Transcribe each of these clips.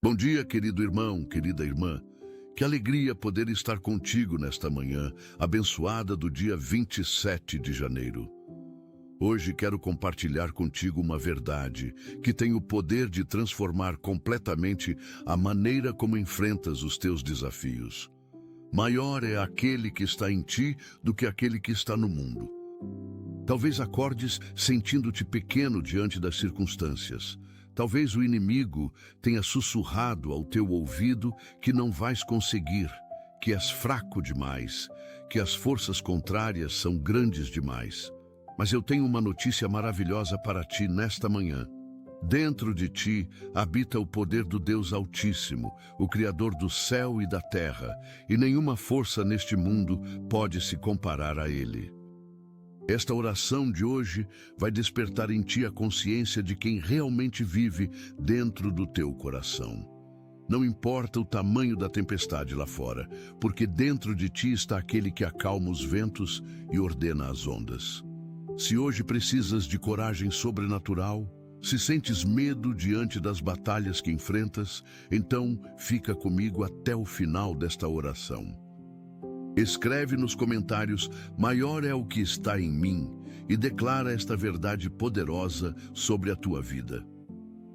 Bom dia, querido irmão, querida irmã. Que alegria poder estar contigo nesta manhã, abençoada do dia 27 de janeiro. Hoje quero compartilhar contigo uma verdade que tem o poder de transformar completamente a maneira como enfrentas os teus desafios. Maior é aquele que está em ti do que aquele que está no mundo. Talvez acordes sentindo-te pequeno diante das circunstâncias. Talvez o inimigo tenha sussurrado ao teu ouvido que não vais conseguir, que és fraco demais, que as forças contrárias são grandes demais. Mas eu tenho uma notícia maravilhosa para ti nesta manhã. Dentro de ti habita o poder do Deus Altíssimo, o Criador do céu e da terra, e nenhuma força neste mundo pode se comparar a Ele. Esta oração de hoje vai despertar em ti a consciência de quem realmente vive dentro do teu coração. Não importa o tamanho da tempestade lá fora, porque dentro de ti está aquele que acalma os ventos e ordena as ondas. Se hoje precisas de coragem sobrenatural, se sentes medo diante das batalhas que enfrentas, então fica comigo até o final desta oração. Escreve nos comentários: maior é o que está em mim, e declara esta verdade poderosa sobre a tua vida.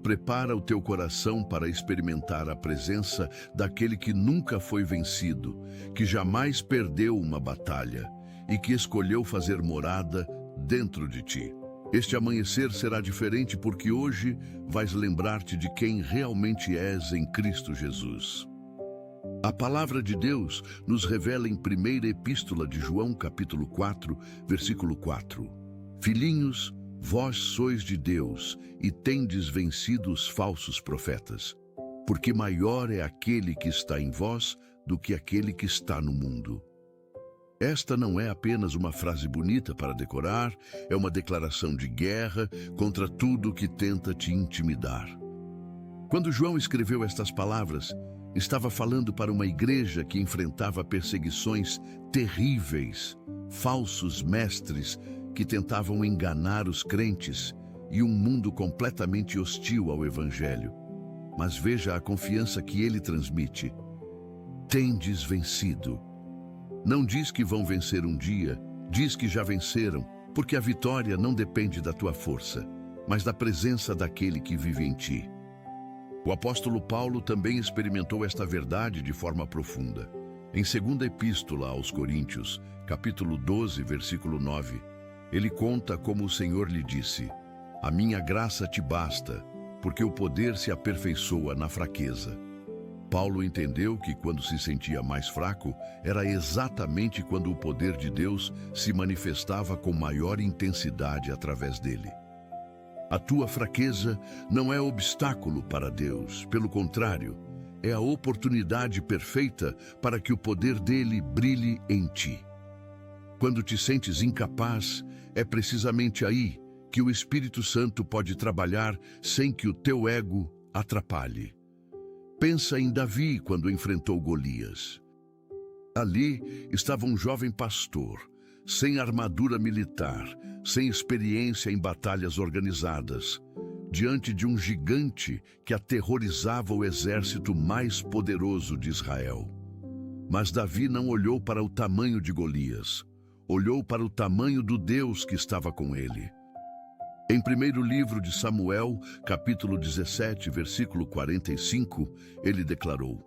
Prepara o teu coração para experimentar a presença daquele que nunca foi vencido, que jamais perdeu uma batalha e que escolheu fazer morada dentro de ti. Este amanhecer será diferente porque hoje vais lembrar-te de quem realmente és em Cristo Jesus. A palavra de Deus nos revela em primeira epístola de João, capítulo 4, versículo 4. Filhinhos, vós sois de Deus e tendes vencido os falsos profetas, porque maior é aquele que está em vós do que aquele que está no mundo. Esta não é apenas uma frase bonita para decorar, é uma declaração de guerra contra tudo que tenta te intimidar. Quando João escreveu estas palavras, estava falando para uma igreja que enfrentava perseguições terríveis, falsos mestres que tentavam enganar os crentes e um mundo completamente hostil ao Evangelho. Mas veja a confiança que ele transmite. Tendes vencido. Não diz que vão vencer um dia, diz que já venceram, porque a vitória não depende da tua força, mas da presença daquele que vive em ti. O apóstolo Paulo também experimentou esta verdade de forma profunda. Em segunda epístola aos Coríntios, capítulo 12, versículo 9, ele conta como o Senhor lhe disse: a minha graça te basta, porque o poder se aperfeiçoa na fraqueza. Paulo entendeu que quando se sentia mais fraco, era exatamente quando o poder de Deus se manifestava com maior intensidade através dele. A tua fraqueza não é obstáculo para Deus, pelo contrário, é a oportunidade perfeita para que o poder dele brilhe em ti. Quando te sentes incapaz, é precisamente aí que o Espírito Santo pode trabalhar sem que o teu ego atrapalhe. Pensa em Davi quando enfrentou Golias. Ali estava um jovem pastor, sem armadura militar, sem experiência em batalhas organizadas, diante de um gigante que aterrorizava o exército mais poderoso de Israel. Mas Davi não olhou para o tamanho de Golias, olhou para o tamanho do Deus que estava com ele. Em primeiro livro de Samuel, capítulo 17, versículo 45, ele declarou: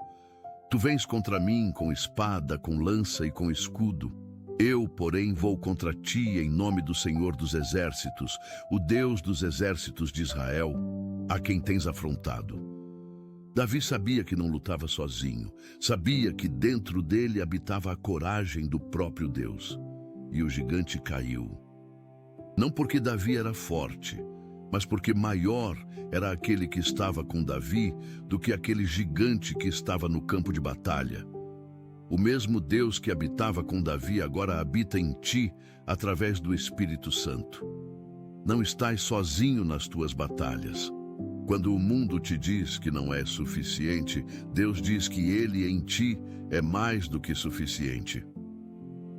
Tu vens contra mim com espada, com lança e com escudo. Eu, porém, vou contra ti em nome do Senhor dos Exércitos, o Deus dos exércitos de Israel, a quem tens afrontado. Davi sabia que não lutava sozinho, sabia que dentro dele habitava a coragem do próprio Deus. E o gigante caiu. Não porque Davi era forte, mas porque maior era aquele que estava com Davi do que aquele gigante que estava no campo de batalha. O mesmo Deus que habitava com Davi agora habita em ti através do Espírito Santo. Não estás sozinho nas tuas batalhas. Quando o mundo te diz que não é suficiente, Deus diz que Ele em ti é mais do que suficiente.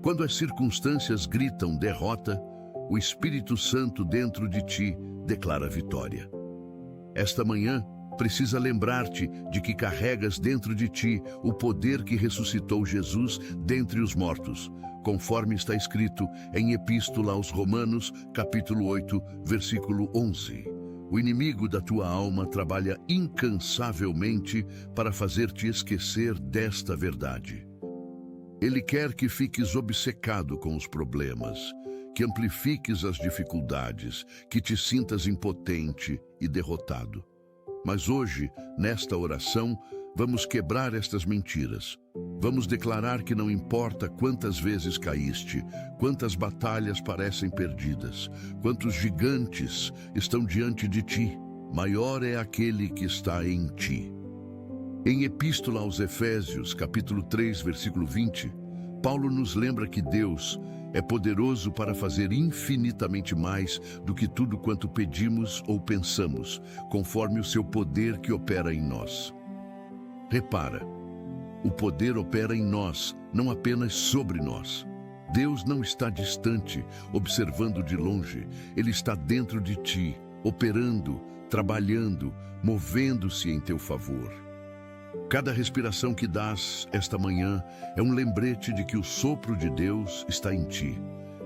Quando as circunstâncias gritam derrota, o Espírito Santo dentro de ti declara vitória. Esta manhã, precisa lembrar-te de que carregas dentro de ti o poder que ressuscitou Jesus dentre os mortos, conforme está escrito em Epístola aos Romanos, capítulo 8, versículo 11. O inimigo da tua alma trabalha incansavelmente para fazer-te esquecer desta verdade. Ele quer que fiques obcecado com os problemas, que amplifiques as dificuldades, que te sintas impotente e derrotado. Mas hoje, nesta oração, vamos quebrar estas mentiras. Vamos declarar que não importa quantas vezes caíste, quantas batalhas parecem perdidas, quantos gigantes estão diante de ti, maior é aquele que está em ti. Em Epístola aos Efésios, capítulo 3, versículo 20, Paulo nos lembra que Deus é poderoso para fazer infinitamente mais do que tudo quanto pedimos ou pensamos, conforme o seu poder que opera em nós. Repara, o poder opera em nós, não apenas sobre nós. Deus não está distante, observando de longe. Ele está dentro de ti, operando, trabalhando, movendo-se em teu favor. Cada respiração que dás esta manhã é um lembrete de que o sopro de Deus está em ti.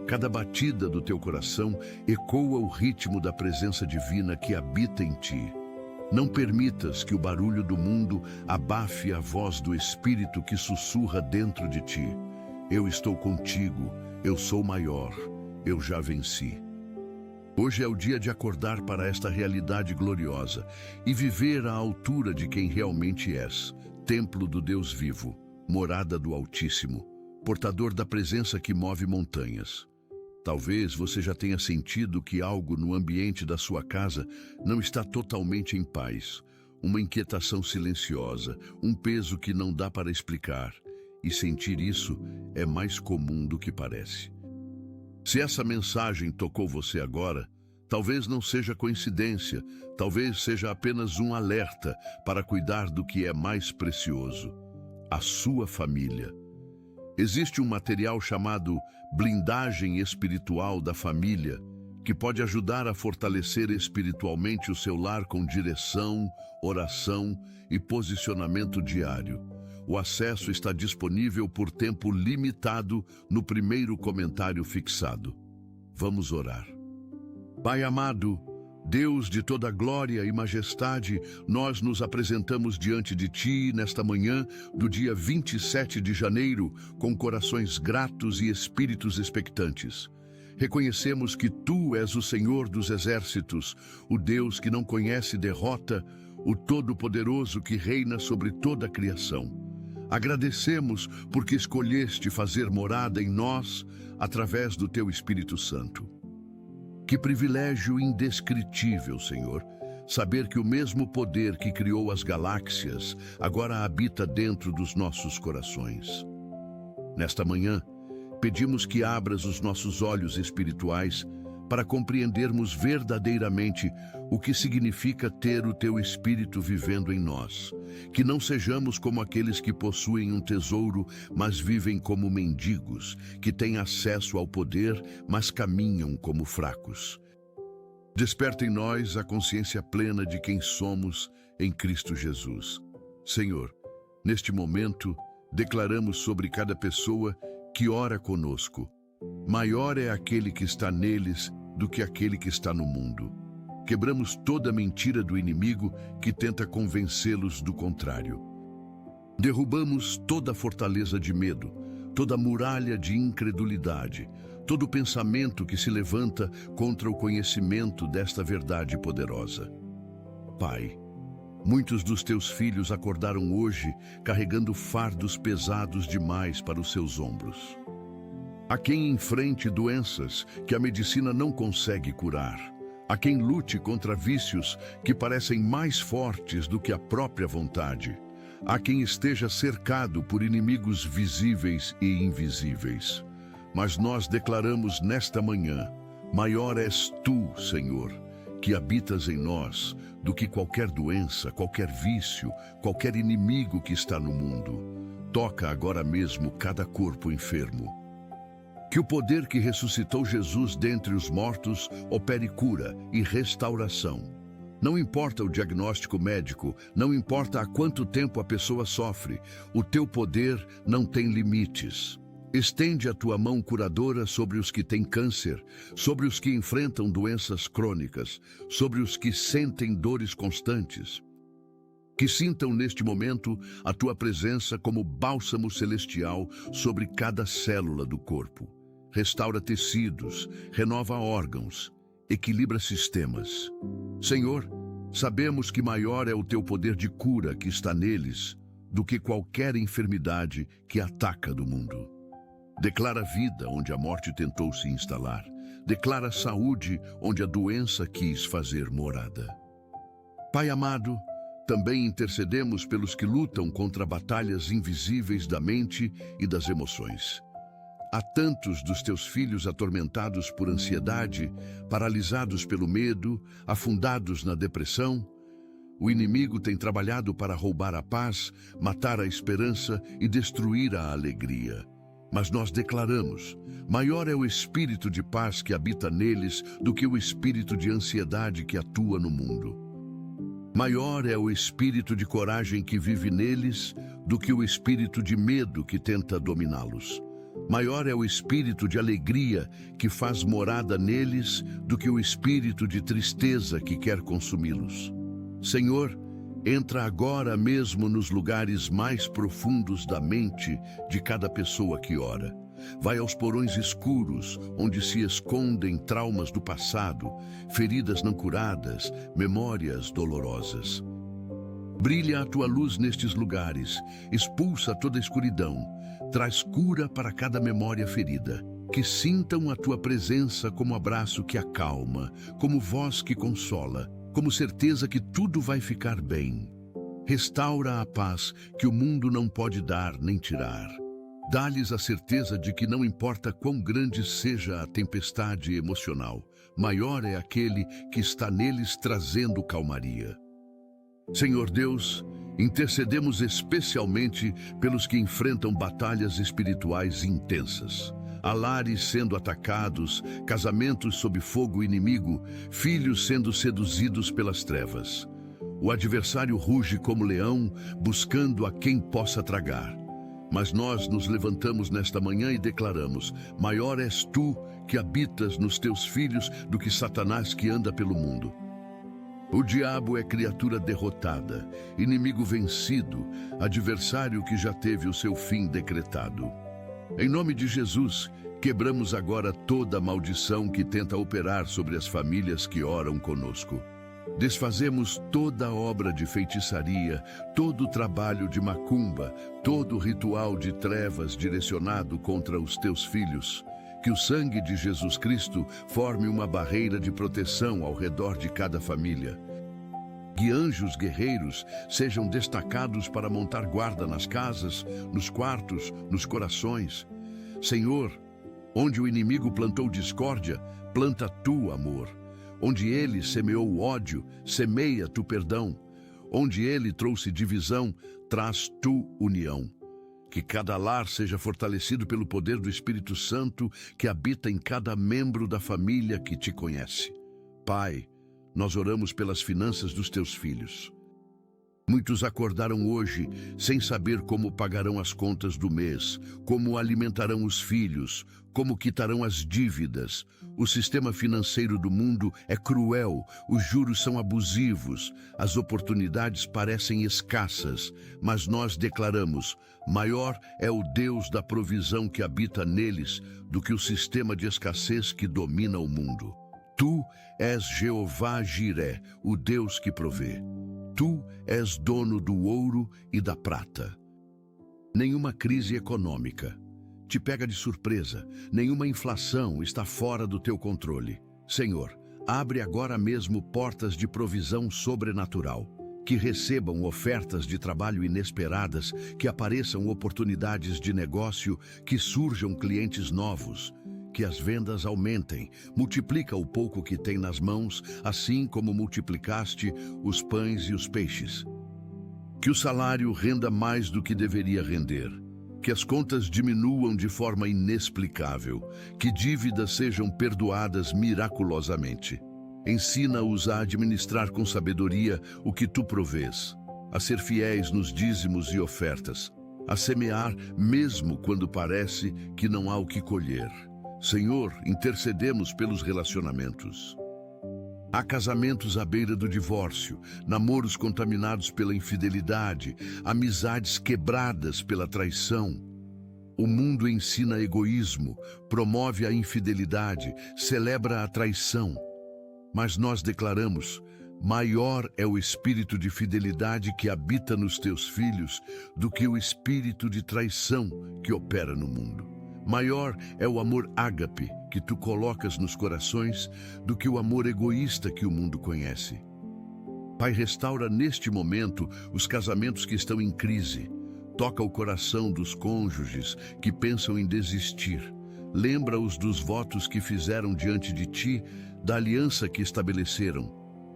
Cada batida do teu coração ecoa o ritmo da presença divina que habita em ti. Não permitas que o barulho do mundo abafe a voz do Espírito que sussurra dentro de ti. Eu estou contigo, eu sou maior, eu já venci. Hoje é o dia de acordar para esta realidade gloriosa e viver à altura de quem realmente és, templo do Deus vivo, morada do Altíssimo, portador da presença que move montanhas. Talvez você já tenha sentido que algo no ambiente da sua casa não está totalmente em paz, uma inquietação silenciosa, um peso que não dá para explicar, e sentir isso é mais comum do que parece. Se essa mensagem tocou você agora, talvez não seja coincidência, talvez seja apenas um alerta para cuidar do que é mais precioso, a sua família. Existe um material chamado blindagem espiritual da família, que pode ajudar a fortalecer espiritualmente o seu lar com direção, oração e posicionamento diário. O acesso está disponível por tempo limitado no primeiro comentário fixado. Vamos orar. Pai amado, Deus de toda glória e majestade, nós nos apresentamos diante de Ti nesta manhã do dia 27 de janeiro, com corações gratos e espíritos expectantes. Reconhecemos que Tu és o Senhor dos exércitos, o Deus que não conhece derrota, o Todo-Poderoso que reina sobre toda a criação. Agradecemos porque escolheste fazer morada em nós através do Teu Espírito Santo. Que privilégio indescritível, Senhor, saber que o mesmo poder que criou as galáxias agora habita dentro dos nossos corações. Nesta manhã, pedimos que abras os nossos olhos espirituais para compreendermos verdadeiramente o que significa ter o Teu Espírito vivendo em nós. Que não sejamos como aqueles que possuem um tesouro, mas vivem como mendigos, que têm acesso ao poder, mas caminham como fracos. Desperta em nós a consciência plena de quem somos em Cristo Jesus. Senhor, neste momento, declaramos sobre cada pessoa que ora conosco: maior é aquele que está neles do que aquele que está no mundo. Quebramos toda mentira do inimigo que tenta convencê-los do contrário. Derrubamos toda fortaleza de medo, toda muralha de incredulidade, todo pensamento que se levanta contra o conhecimento desta verdade poderosa. Pai, muitos dos Teus filhos acordaram hoje carregando fardos pesados demais para os seus ombros. Há quem enfrente doenças que a medicina não consegue curar. Há quem lute contra vícios que parecem mais fortes do que a própria vontade. Há quem esteja cercado por inimigos visíveis e invisíveis. Mas nós declaramos nesta manhã: maior és Tu, Senhor, que habitas em nós, do que qualquer doença, qualquer vício, qualquer inimigo que está no mundo. Toca agora mesmo cada corpo enfermo. Que o poder que ressuscitou Jesus dentre os mortos opere cura e restauração. Não importa o diagnóstico médico, não importa há quanto tempo a pessoa sofre, o teu poder não tem limites. Estende a tua mão curadora sobre os que têm câncer, sobre os que enfrentam doenças crônicas, sobre os que sentem dores constantes. Que sintam neste momento a tua presença como bálsamo celestial sobre cada célula do corpo. Restaura tecidos, renova órgãos, equilibra sistemas. Senhor, sabemos que maior é o teu poder de cura que está neles do que qualquer enfermidade que ataca do mundo. Declara vida onde a morte tentou se instalar. Declara saúde onde a doença quis fazer morada. Pai amado, também intercedemos pelos que lutam contra batalhas invisíveis da mente e das emoções. Há tantos dos teus filhos atormentados por ansiedade, paralisados pelo medo, afundados na depressão. O inimigo tem trabalhado para roubar a paz, matar a esperança e destruir a alegria. Mas nós declaramos, maior é o espírito de paz que habita neles do que o espírito de ansiedade que atua no mundo. Maior é o espírito de coragem que vive neles do que o espírito de medo que tenta dominá-los. Maior é o espírito de alegria que faz morada neles do que o espírito de tristeza que quer consumi-los. Senhor, entra agora mesmo nos lugares mais profundos da mente de cada pessoa que ora. Vai aos porões escuros, onde se escondem traumas do passado, feridas não curadas, memórias dolorosas. Brilha a tua luz nestes lugares, expulsa toda a escuridão, traz cura para cada memória ferida. Que sintam a tua presença como abraço que acalma, como voz que consola, como certeza que tudo vai ficar bem. Restaura a paz que o mundo não pode dar nem tirar. Dá-lhes a certeza de que não importa quão grande seja a tempestade emocional, maior é aquele que está neles trazendo calmaria. Senhor Deus, intercedemos especialmente pelos que enfrentam batalhas espirituais intensas. Há lares sendo atacados, casamentos sob fogo inimigo, filhos sendo seduzidos pelas trevas. O adversário ruge como leão, buscando a quem possa tragar. Mas nós nos levantamos nesta manhã e declaramos, maior és tu que habitas nos teus filhos do que Satanás que anda pelo mundo. O diabo é criatura derrotada, inimigo vencido, adversário que já teve o seu fim decretado. Em nome de Jesus, quebramos agora toda a maldição que tenta operar sobre as famílias que oram conosco. Desfazemos toda a obra de feitiçaria, todo o trabalho de macumba, todo o ritual de trevas direcionado contra os teus filhos. Que o sangue de Jesus Cristo forme uma barreira de proteção ao redor de cada família. Que anjos guerreiros sejam destacados para montar guarda nas casas, nos quartos, nos corações. Senhor, onde o inimigo plantou discórdia, planta tu amor. Onde ele semeou ódio, semeia tu perdão. Onde ele trouxe divisão, traz tu união. Que cada lar seja fortalecido pelo poder do Espírito Santo que habita em cada membro da família que te conhece. Pai, nós oramos pelas finanças dos teus filhos. Muitos acordaram hoje sem saber como pagarão as contas do mês, como alimentarão os filhos, como quitarão as dívidas. O sistema financeiro do mundo é cruel, os juros são abusivos, as oportunidades parecem escassas, mas nós declaramos, maior é o Deus da provisão que habita neles do que o sistema de escassez que domina o mundo. Tu és Jeová Jiré, o Deus que provê. Tu és dono do ouro e da prata. Nenhuma crise econômica te pega de surpresa, nenhuma inflação está fora do teu controle. Senhor, abre agora mesmo portas de provisão sobrenatural, que recebam ofertas de trabalho inesperadas, que apareçam oportunidades de negócio, que surjam clientes novos, que as vendas aumentem. Multiplica o pouco que tem nas mãos, assim como multiplicaste os pães e os peixes. Que o salário renda mais do que deveria render. Que as contas diminuam de forma inexplicável. Que dívidas sejam perdoadas miraculosamente. Ensina-os a administrar com sabedoria o que tu provês, a ser fiéis nos dízimos e ofertas, a semear mesmo quando parece que não há o que colher. Senhor, intercedemos pelos relacionamentos. Há casamentos à beira do divórcio, namoros contaminados pela infidelidade, amizades quebradas pela traição. O mundo ensina egoísmo, promove a infidelidade, celebra a traição. Mas nós declaramos: maior é o espírito de fidelidade que habita nos teus filhos do que o espírito de traição que opera no mundo. Maior é o amor ágape que tu colocas nos corações do que o amor egoísta que o mundo conhece. Pai, restaura neste momento os casamentos que estão em crise. Toca o coração dos cônjuges que pensam em desistir. Lembra-os dos votos que fizeram diante de ti, da aliança que estabeleceram.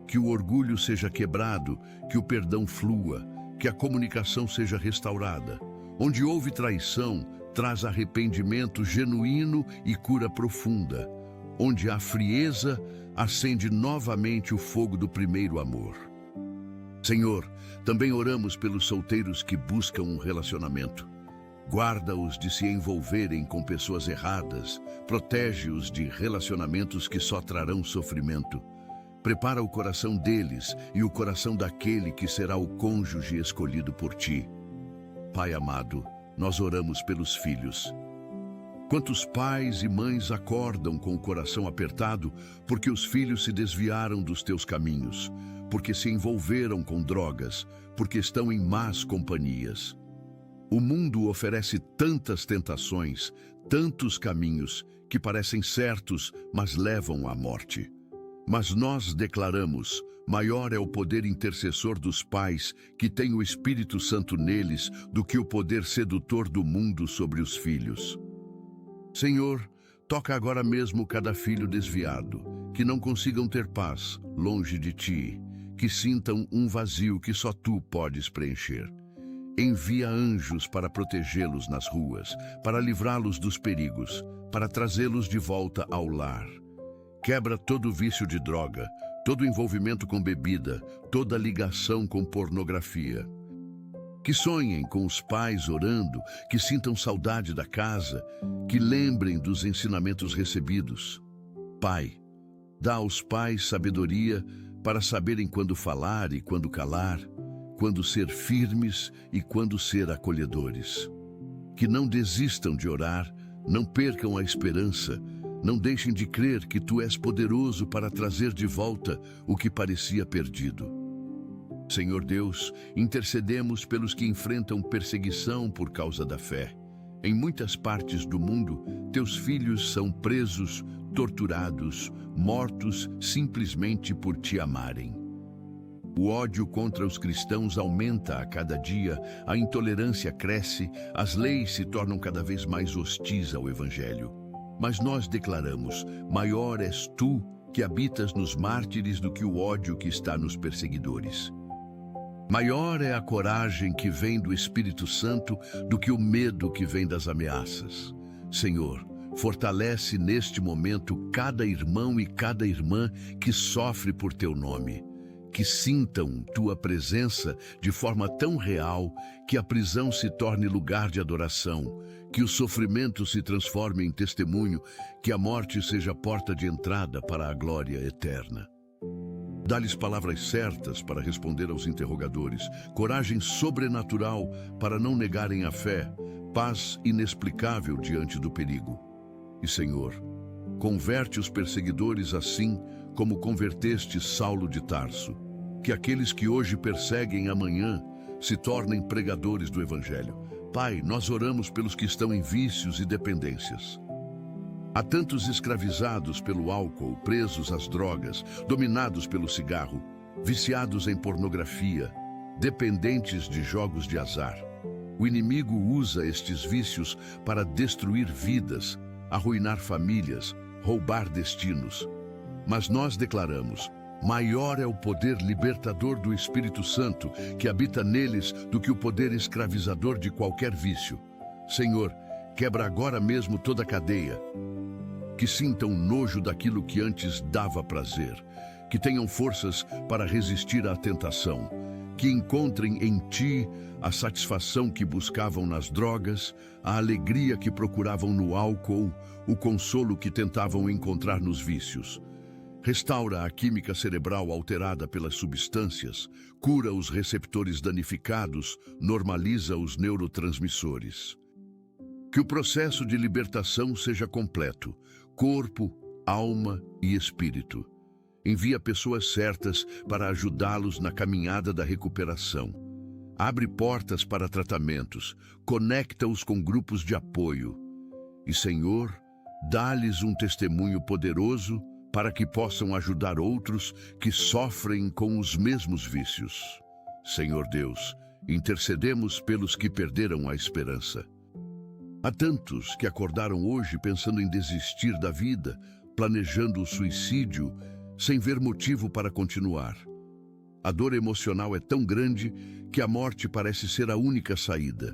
Que o orgulho seja quebrado, que o perdão flua, que a comunicação seja restaurada. Onde houve traição, traz arrependimento genuíno e cura profunda. Onde há frieza, acende novamente o fogo do primeiro amor. Senhor, também oramos pelos solteiros que buscam um relacionamento. Guarda-os de se envolverem com pessoas erradas, protege-os de relacionamentos que só trarão sofrimento. Prepara o coração deles e o coração daquele que será o cônjuge escolhido por ti. Pai amado, nós oramos pelos filhos. Quantos pais e mães acordam com o coração apertado porque os filhos se desviaram dos teus caminhos, porque se envolveram com drogas, porque estão em más companhias. O mundo oferece tantas tentações, tantos caminhos que parecem certos, mas levam à morte. Mas nós declaramos: maior é o poder intercessor dos pais que tem o Espírito Santo neles do que o poder sedutor do mundo sobre os filhos. Senhor, toca agora mesmo cada filho desviado, que não consigam ter paz longe de ti, que sintam um vazio que só tu podes preencher. Envia anjos para protegê-los nas ruas, para livrá-los dos perigos, para trazê-los de volta ao lar. Quebra todo vício de droga, todo envolvimento com bebida, toda ligação com pornografia. Que sonhem com os pais orando, que sintam saudade da casa, que lembrem dos ensinamentos recebidos. Pai, dá aos pais sabedoria para saberem quando falar e quando calar, quando ser firmes e quando ser acolhedores. Que não desistam de orar, não percam a esperança, não deixem de crer que tu és poderoso para trazer de volta o que parecia perdido. Senhor Deus, intercedemos pelos que enfrentam perseguição por causa da fé. Em muitas partes do mundo, teus filhos são presos, torturados, mortos simplesmente por te amarem. O ódio contra os cristãos aumenta a cada dia, a intolerância cresce, as leis se tornam cada vez mais hostis ao Evangelho. Mas nós declaramos: maior és tu que habitas nos mártires do que o ódio que está nos perseguidores. Maior é a coragem que vem do Espírito Santo do que o medo que vem das ameaças. Senhor, fortalece neste momento cada irmão e cada irmã que sofre por teu nome. Que sintam tua presença de forma tão real que a prisão se torne lugar de adoração, que o sofrimento se transforme em testemunho, que a morte seja a porta de entrada para a glória eterna. Dá-lhes palavras certas para responder aos interrogadores, coragem sobrenatural para não negarem a fé, paz inexplicável diante do perigo. E, Senhor, converte os perseguidores assim como converteste Saulo de Tarso. Que aqueles que hoje perseguem amanhã se tornem pregadores do Evangelho. Pai, nós oramos pelos que estão em vícios e dependências. Há tantos escravizados pelo álcool, presos às drogas, dominados pelo cigarro, viciados em pornografia, dependentes de jogos de azar. O inimigo usa estes vícios para destruir vidas, arruinar famílias, roubar destinos. Mas nós declaramos: maior é o poder libertador do Espírito Santo que habita neles do que o poder escravizador de qualquer vício. Senhor, quebra agora mesmo toda a cadeia. Que sintam nojo daquilo que antes dava prazer. que tenham forças para resistir à tentação, que encontrem em Ti a satisfação que buscavam nas drogas, a alegria que procuravam no álcool, o consolo que tentavam encontrar nos vícios. Restaura a química cerebral alterada pelas substâncias, cura os receptores danificados, normaliza os neurotransmissores. Que o processo de libertação seja completo, corpo, alma e espírito. Envia pessoas certas para ajudá-los na caminhada da recuperação. Abre portas para tratamentos, conecta-os com grupos de apoio. E, Senhor, dá-lhes um testemunho poderoso para que possam ajudar outros que sofrem com os mesmos vícios. Senhor Deus, intercedemos pelos que perderam a esperança. Há tantos que acordaram hoje pensando em desistir da vida, planejando o suicídio, sem ver motivo para continuar. A dor emocional é tão grande que a morte parece ser a única saída.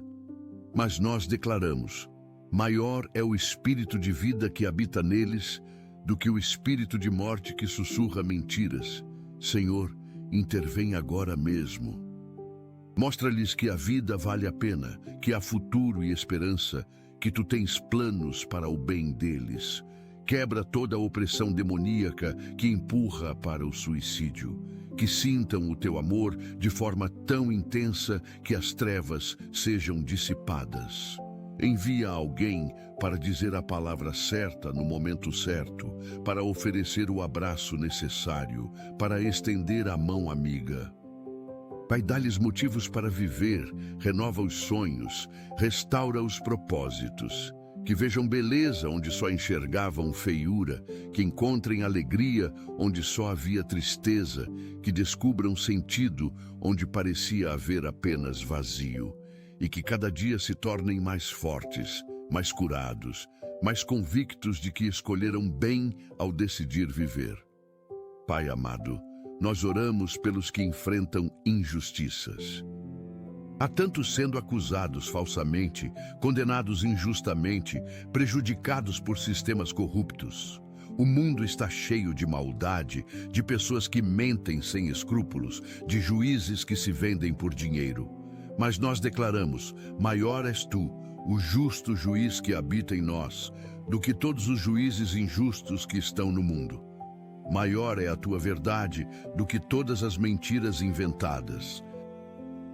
Mas nós declaramos: maior é o espírito de vida que habita neles do que o espírito de morte que sussurra mentiras. Senhor, intervém agora mesmo. Mostra-lhes que a vida vale a pena, que há futuro e esperança, que Tu tens planos para o bem deles. Quebra toda a opressão demoníaca que empurra para o suicídio. Que sintam o Teu amor de forma tão intensa que as trevas sejam dissipadas. Envia alguém para dizer a palavra certa no momento certo, para oferecer o abraço necessário, para estender a mão amiga. Pai, dá-lhes motivos para viver, renova os sonhos, restaura os propósitos. Que vejam beleza onde só enxergavam feiura, que encontrem alegria onde só havia tristeza, que descubram sentido onde parecia haver apenas vazio. E que cada dia se tornem mais fortes, mais curados, mais convictos de que escolheram bem ao decidir viver. Pai amado, nós oramos pelos que enfrentam injustiças. Há tantos sendo acusados falsamente, condenados injustamente, prejudicados por sistemas corruptos. O mundo está cheio de maldade, de pessoas que mentem sem escrúpulos, de juízes que se vendem por dinheiro. Mas nós declaramos: maior és Tu, o justo juiz que habita em nós, do que todos os juízes injustos que estão no mundo. Maior é a Tua verdade do que todas as mentiras inventadas.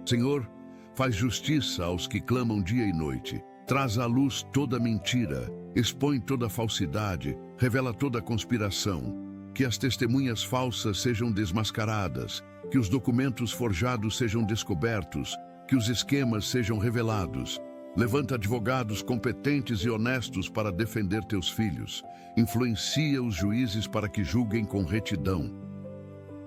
Senhor, faz justiça aos que clamam dia e noite. Traz à luz toda mentira, expõe toda falsidade, revela toda conspiração. Que as testemunhas falsas sejam desmascaradas, que os documentos forjados sejam descobertos, que os esquemas sejam revelados. Levanta advogados competentes e honestos para defender Teus filhos. Influencia os juízes para que julguem com retidão.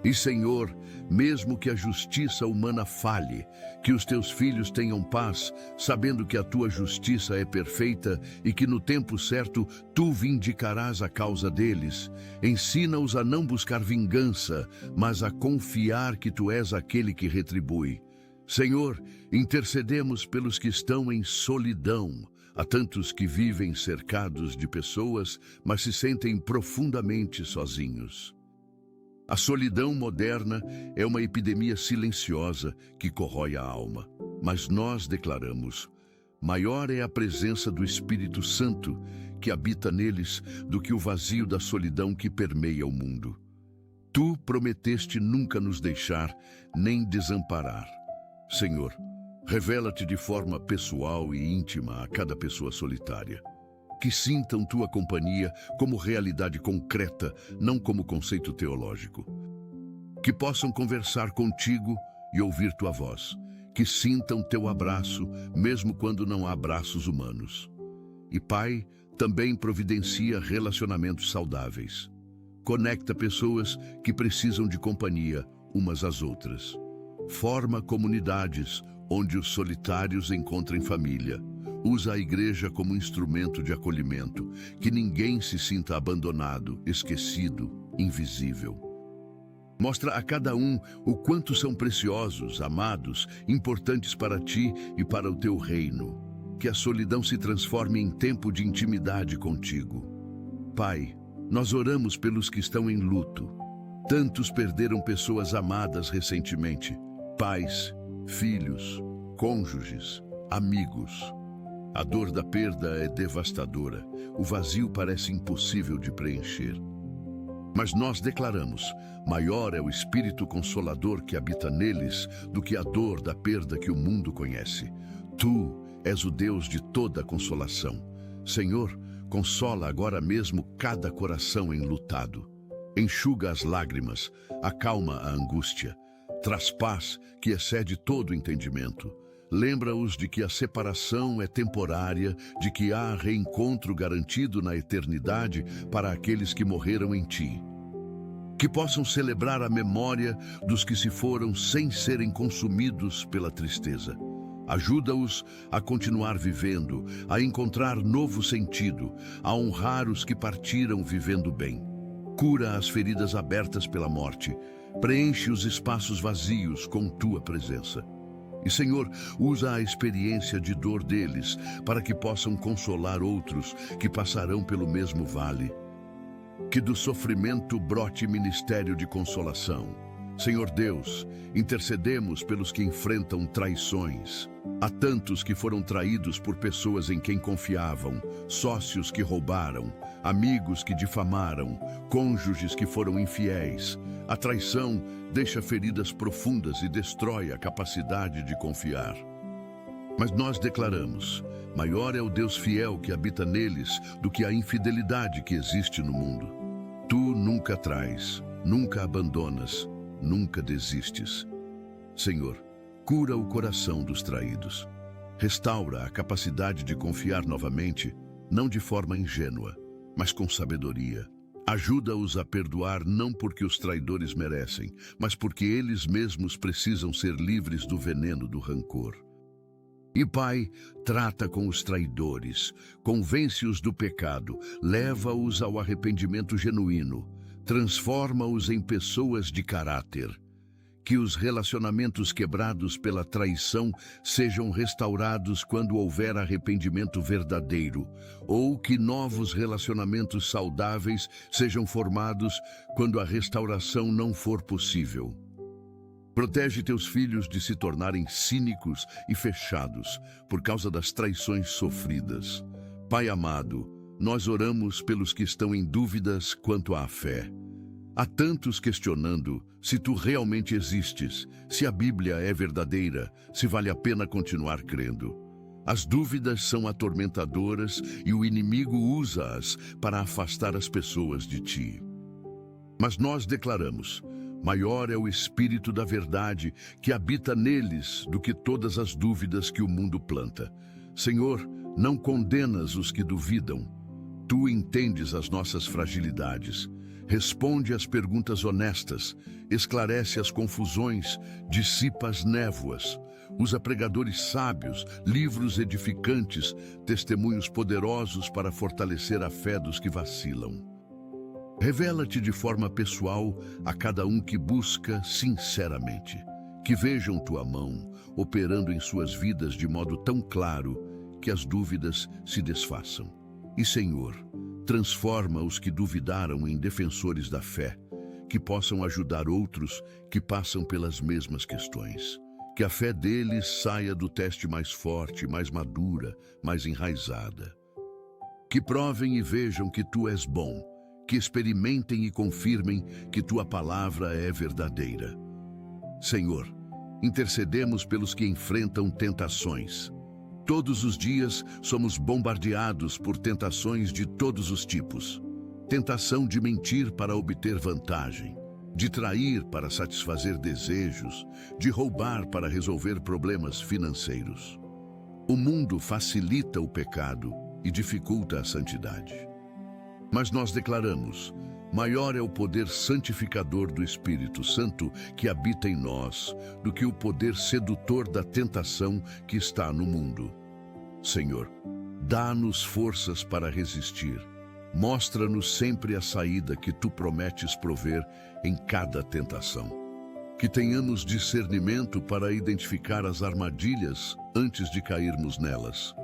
E, Senhor, mesmo que a justiça humana falhe, que os Teus filhos tenham paz, sabendo que a Tua justiça é perfeita e que no tempo certo Tu vindicarás a causa deles. Ensina-os a não buscar vingança, mas a confiar que Tu és aquele que retribui. Senhor, intercedemos pelos que estão em solidão. Há tantos que vivem cercados de pessoas, mas se sentem profundamente sozinhos. A solidão moderna é uma epidemia silenciosa que corrói a alma. Mas nós declaramos: maior é a presença do Espírito Santo que habita neles do que o vazio da solidão que permeia o mundo. Tu prometeste nunca nos deixar nem desamparar. Senhor, revela-te de forma pessoal e íntima a cada pessoa solitária. Que sintam Tua companhia como realidade concreta, não como conceito teológico. Que possam conversar contigo e ouvir Tua voz. Que sintam Teu abraço, mesmo quando não há abraços humanos. E, Pai, também providencia relacionamentos saudáveis. Conecta pessoas que precisam de companhia umas às outras. Forma comunidades onde os solitários encontrem família. Usa a igreja como instrumento de acolhimento, que ninguém se sinta abandonado, esquecido, invisível. Mostra a cada um o quanto são preciosos, amados, importantes para Ti e para o Teu reino. Que a solidão se transforme em tempo de intimidade contigo. Pai, nós oramos pelos que estão em luto. Tantos perderam pessoas amadas recentemente, pais, filhos, cônjuges, amigos. A dor da perda é devastadora, o vazio parece impossível de preencher. Mas nós declaramos, maior é o Espírito Consolador que habita neles do que a dor da perda que o mundo conhece. Tu és o Deus de toda consolação. Senhor, consola agora mesmo cada coração enlutado. Enxuga as lágrimas, acalma a angústia, traz paz que excede todo entendimento. Lembra-os de que a separação é temporária, de que há reencontro garantido na eternidade para aqueles que morreram em ti. Que possam celebrar a memória dos que se foram sem serem consumidos pela tristeza. Ajuda-os a continuar vivendo, a encontrar novo sentido, a honrar os que partiram vivendo bem. Cura as feridas abertas pela morte, preenche os espaços vazios com tua presença. E, Senhor, usa a experiência de dor deles para que possam consolar outros que passarão pelo mesmo vale. Que do sofrimento brote ministério de consolação. Senhor Deus, intercedemos pelos que enfrentam traições. Há tantos que foram traídos por pessoas em quem confiavam, sócios que roubaram, amigos que difamaram, cônjuges que foram infiéis. A traição deixa feridas profundas e destrói a capacidade de confiar. Mas nós declaramos, maior é o Deus fiel que habita neles do que a infidelidade que existe no mundo. Tu nunca trais, nunca abandonas, nunca desistes. Senhor, cura o coração dos traídos. Restaura a capacidade de confiar novamente, não de forma ingênua, mas com sabedoria. Ajuda-os a perdoar não porque os traidores merecem, mas porque eles mesmos precisam ser livres do veneno do rancor. E Pai, trata com os traidores, convence-os do pecado, leva-os ao arrependimento genuíno, transforma-os em pessoas de caráter. Que os relacionamentos quebrados pela traição sejam restaurados quando houver arrependimento verdadeiro, ou que novos relacionamentos saudáveis sejam formados quando a restauração não for possível. Protege teus filhos de se tornarem cínicos e fechados por causa das traições sofridas. Pai amado, nós oramos pelos que estão em dúvidas quanto à fé. Há tantos questionando se tu realmente existes, se a Bíblia é verdadeira, se vale a pena continuar crendo. As dúvidas são atormentadoras e o inimigo usa-as para afastar as pessoas de ti. Mas nós declaramos, maior é o Espírito da verdade que habita neles do que todas as dúvidas que o mundo planta. Senhor, não condenas os que duvidam. Tu entendes as nossas fragilidades. Responde às perguntas honestas, esclarece as confusões, dissipa as névoas. Usa pregadores sábios, livros edificantes, testemunhos poderosos para fortalecer a fé dos que vacilam. Revela-te de forma pessoal a cada um que busca sinceramente. Que vejam tua mão operando em suas vidas de modo tão claro que as dúvidas se desfaçam. E, Senhor, transforma os que duvidaram em defensores da fé, que possam ajudar outros que passam pelas mesmas questões. Que a fé deles saia do teste mais forte, mais madura, mais enraizada. Que provem e vejam que tu és bom, que experimentem e confirmem que tua palavra é verdadeira. Senhor, intercedemos pelos que enfrentam tentações. Todos os dias somos bombardeados por tentações de todos os tipos. Tentação de mentir para obter vantagem, de trair para satisfazer desejos, de roubar para resolver problemas financeiros. O mundo facilita o pecado e dificulta a santidade. Mas nós declaramos, maior é o poder santificador do Espírito Santo que habita em nós do que o poder sedutor da tentação que está no mundo. Senhor, dá-nos forças para resistir. Mostra-nos sempre a saída que tu prometes prover em cada tentação. Que tenhamos discernimento para identificar as armadilhas antes de cairmos nelas.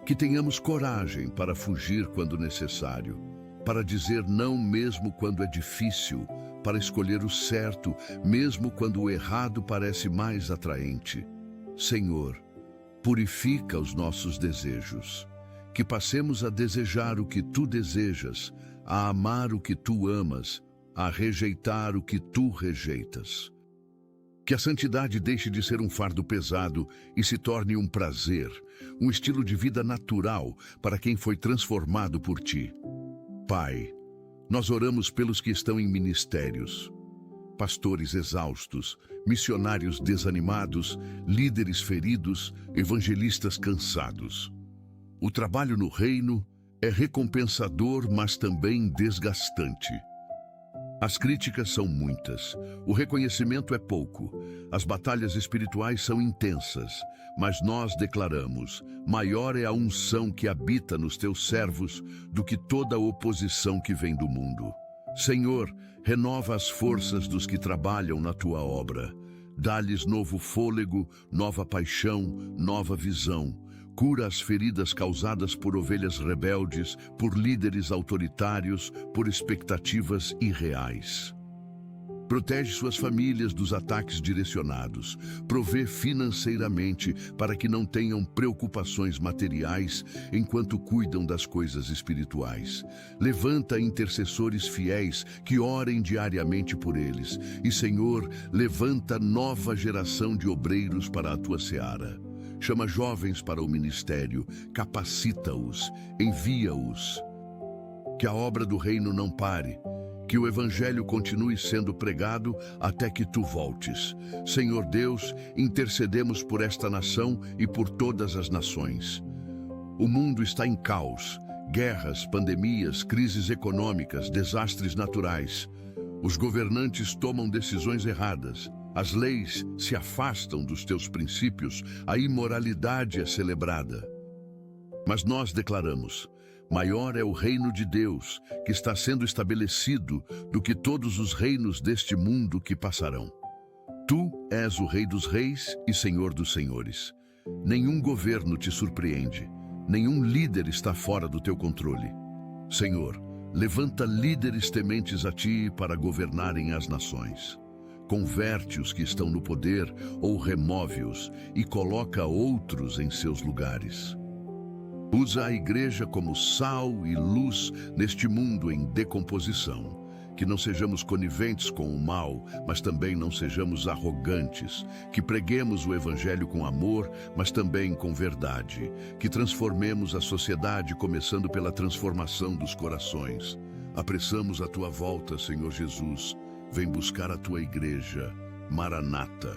Que tenhamos coragem para fugir quando necessário, para dizer não mesmo quando é difícil, para escolher o certo, mesmo quando o errado parece mais atraente. Senhor, purifica os nossos desejos, que passemos a desejar o que Tu desejas, a amar o que Tu amas, a rejeitar o que Tu rejeitas. Que a santidade deixe de ser um fardo pesado e se torne um prazer, um estilo de vida natural para quem foi transformado por Ti. Pai, nós oramos pelos que estão em ministérios, pastores exaustos, missionários desanimados, líderes feridos, evangelistas cansados. O trabalho no reino é recompensador, mas também desgastante. As críticas são muitas, o reconhecimento é pouco, as batalhas espirituais são intensas, mas nós declaramos: maior é a unção que habita nos Teus servos do que toda a oposição que vem do mundo. Senhor, renova as forças dos que trabalham na Tua obra. Dá-lhes novo fôlego, nova paixão, nova visão. Cura as feridas causadas por ovelhas rebeldes, por líderes autoritários, por expectativas irreais. Protege suas famílias dos ataques direcionados. Provê financeiramente para que não tenham preocupações materiais enquanto cuidam das coisas espirituais. Levanta intercessores fiéis que orem diariamente por eles. E, Senhor, levanta nova geração de obreiros para a Tua seara. Chama jovens para o ministério, capacita-os, envia-os. Que a obra do reino não pare, que o evangelho continue sendo pregado até que Tu voltes. Senhor Deus, intercedemos por esta nação e por todas as nações. O mundo está em caos, guerras, pandemias, crises econômicas, desastres naturais. Os governantes tomam decisões erradas. As leis se afastam dos Teus princípios, a imoralidade é celebrada. Mas nós declaramos: maior é o reino de Deus, que está sendo estabelecido, do que todos os reinos deste mundo que passarão. Tu és o Rei dos Reis e Senhor dos Senhores. Nenhum governo te surpreende, nenhum líder está fora do Teu controle. Senhor, levanta líderes tementes a Ti para governarem as nações. Converte os que estão no poder ou remove-os e coloca outros em seus lugares. Usa a igreja como sal e luz neste mundo em decomposição. Que não sejamos coniventes com o mal, mas também não sejamos arrogantes. Que preguemos o evangelho com amor, mas também com verdade. Que transformemos a sociedade começando pela transformação dos corações. Apressamos a Tua volta, Senhor Jesus. Vem buscar a Tua igreja. Maranata.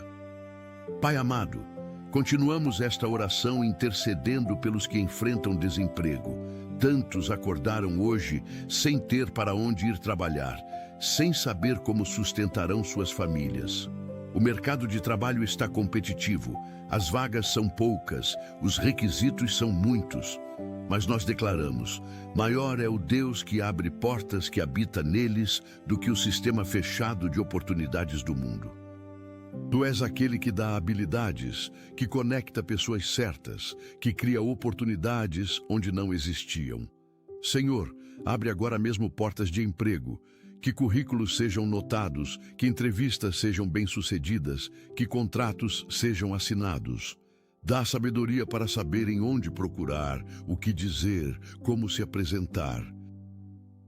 Pai amado, continuamos esta oração intercedendo pelos que enfrentam desemprego. Tantos acordaram hoje sem ter para onde ir trabalhar, sem saber como sustentarão suas famílias. O mercado de trabalho está competitivo, as vagas são poucas, os requisitos são muitos. Mas nós declaramos: maior é o Deus que abre portas que habita neles do que o sistema fechado de oportunidades do mundo. Tu és aquele que dá habilidades, que conecta pessoas certas, que cria oportunidades onde não existiam. Senhor, abre agora mesmo portas de emprego, que currículos sejam notados, que entrevistas sejam bem-sucedidas, que contratos sejam assinados. Dá sabedoria para saberem onde procurar, o que dizer, como se apresentar.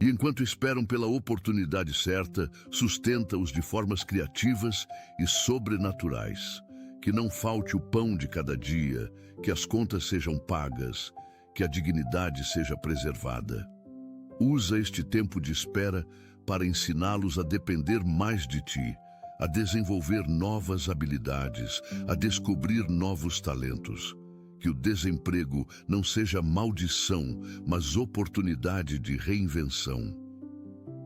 E enquanto esperam pela oportunidade certa, sustenta-os de formas criativas e sobrenaturais. Que não falte o pão de cada dia, que as contas sejam pagas, que a dignidade seja preservada. Usa este tempo de espera para ensiná-los a depender mais de Ti, a desenvolver novas habilidades, a descobrir novos talentos. Que o desemprego não seja maldição, mas oportunidade de reinvenção.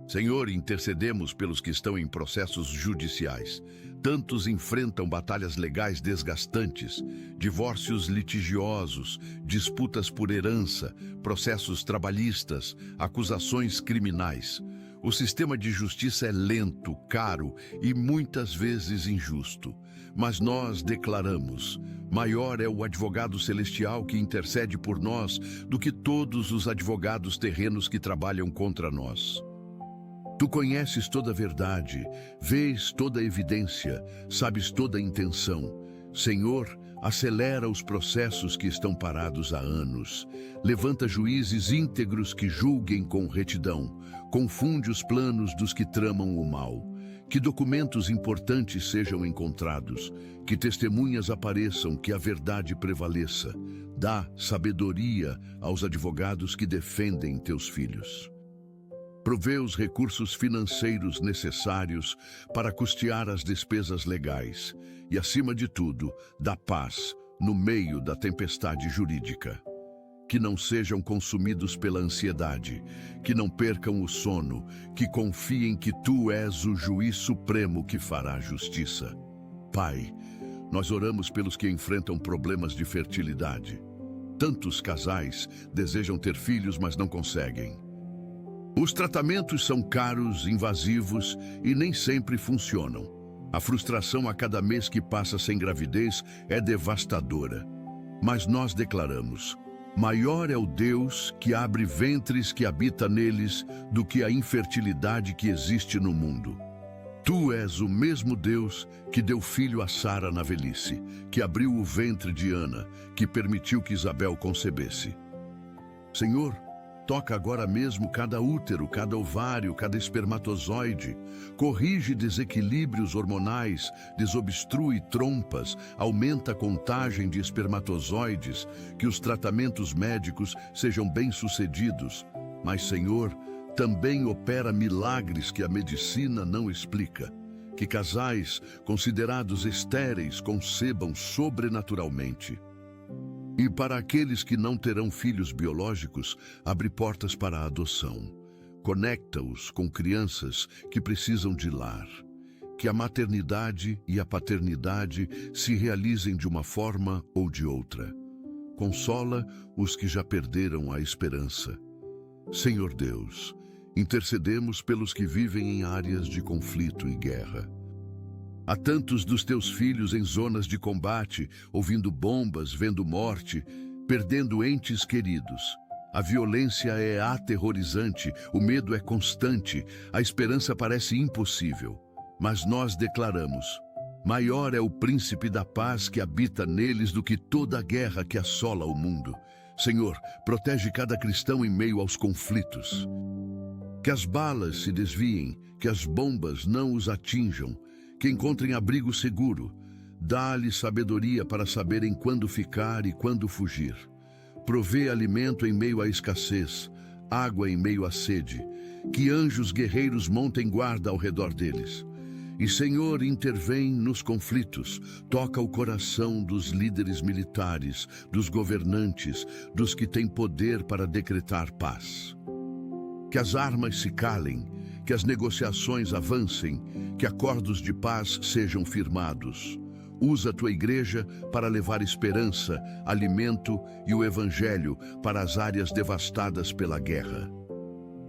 Senhor, intercedemos pelos que estão em processos judiciais. Tantos enfrentam batalhas legais desgastantes, divórcios litigiosos, disputas por herança, processos trabalhistas, acusações criminais. O sistema de justiça é lento, caro e muitas vezes injusto. Mas nós declaramos: maior é o advogado celestial que intercede por nós do que todos os advogados terrenos que trabalham contra nós. Tu conheces toda a verdade, vês toda a evidência, sabes toda a intenção. Senhor, acelera os processos que estão parados há anos. Levanta juízes íntegros que julguem com retidão. Confunde os planos dos que tramam o mal. Que documentos importantes sejam encontrados. Que testemunhas apareçam, que a verdade prevaleça. Dá sabedoria aos advogados que defendem teus filhos. Provê os recursos financeiros necessários para custear as despesas legais e, acima de tudo, dá paz no meio da tempestade jurídica. Que não sejam consumidos pela ansiedade, que não percam o sono, que confiem que Tu és o juiz supremo que fará justiça. Pai, nós oramos pelos que enfrentam problemas de fertilidade. Tantos casais desejam ter filhos, mas não conseguem. Os tratamentos são caros, invasivos e nem sempre funcionam. A frustração a cada mês que passa sem gravidez é devastadora. Mas nós declaramos: maior é o Deus que abre ventres que habita neles do que a infertilidade que existe no mundo. Tu és o mesmo Deus que deu filho a Sara na velhice, que abriu o ventre de Ana, que permitiu que Isabel concebesse. Senhor, toca agora mesmo cada útero, cada ovário, cada espermatozoide. Corrige desequilíbrios hormonais, desobstrui trompas, aumenta a contagem de espermatozoides, que os tratamentos médicos sejam bem-sucedidos. Mas, Senhor, também opera milagres que a medicina não explica. Que casais considerados estéreis concebam sobrenaturalmente. E para aqueles que não terão filhos biológicos, abre portas para a adoção. Conecta-os com crianças que precisam de lar. Que a maternidade e a paternidade se realizem de uma forma ou de outra. Consola os que já perderam a esperança. Senhor Deus, intercedemos pelos que vivem em áreas de conflito e guerra. Há tantos dos teus filhos em zonas de combate, ouvindo bombas, vendo morte, perdendo entes queridos. A violência é aterrorizante, o medo é constante, a esperança parece impossível. Mas nós declaramos: maior é o príncipe da paz que habita neles do que toda a guerra que assola o mundo. Senhor, protege cada cristão em meio aos conflitos. Que as balas se desviem, que as bombas não os atinjam, que encontrem abrigo seguro. Dá-lhes sabedoria para saberem quando ficar e quando fugir. Provê alimento em meio à escassez, água em meio à sede. Que anjos guerreiros montem guarda ao redor deles. E, Senhor, intervém nos conflitos. Toca o coração dos líderes militares, dos governantes, dos que têm poder para decretar paz. Que as armas se calem, que as negociações avancem, que acordos de paz sejam firmados. Usa a tua igreja para levar esperança, alimento e o evangelho para as áreas devastadas pela guerra.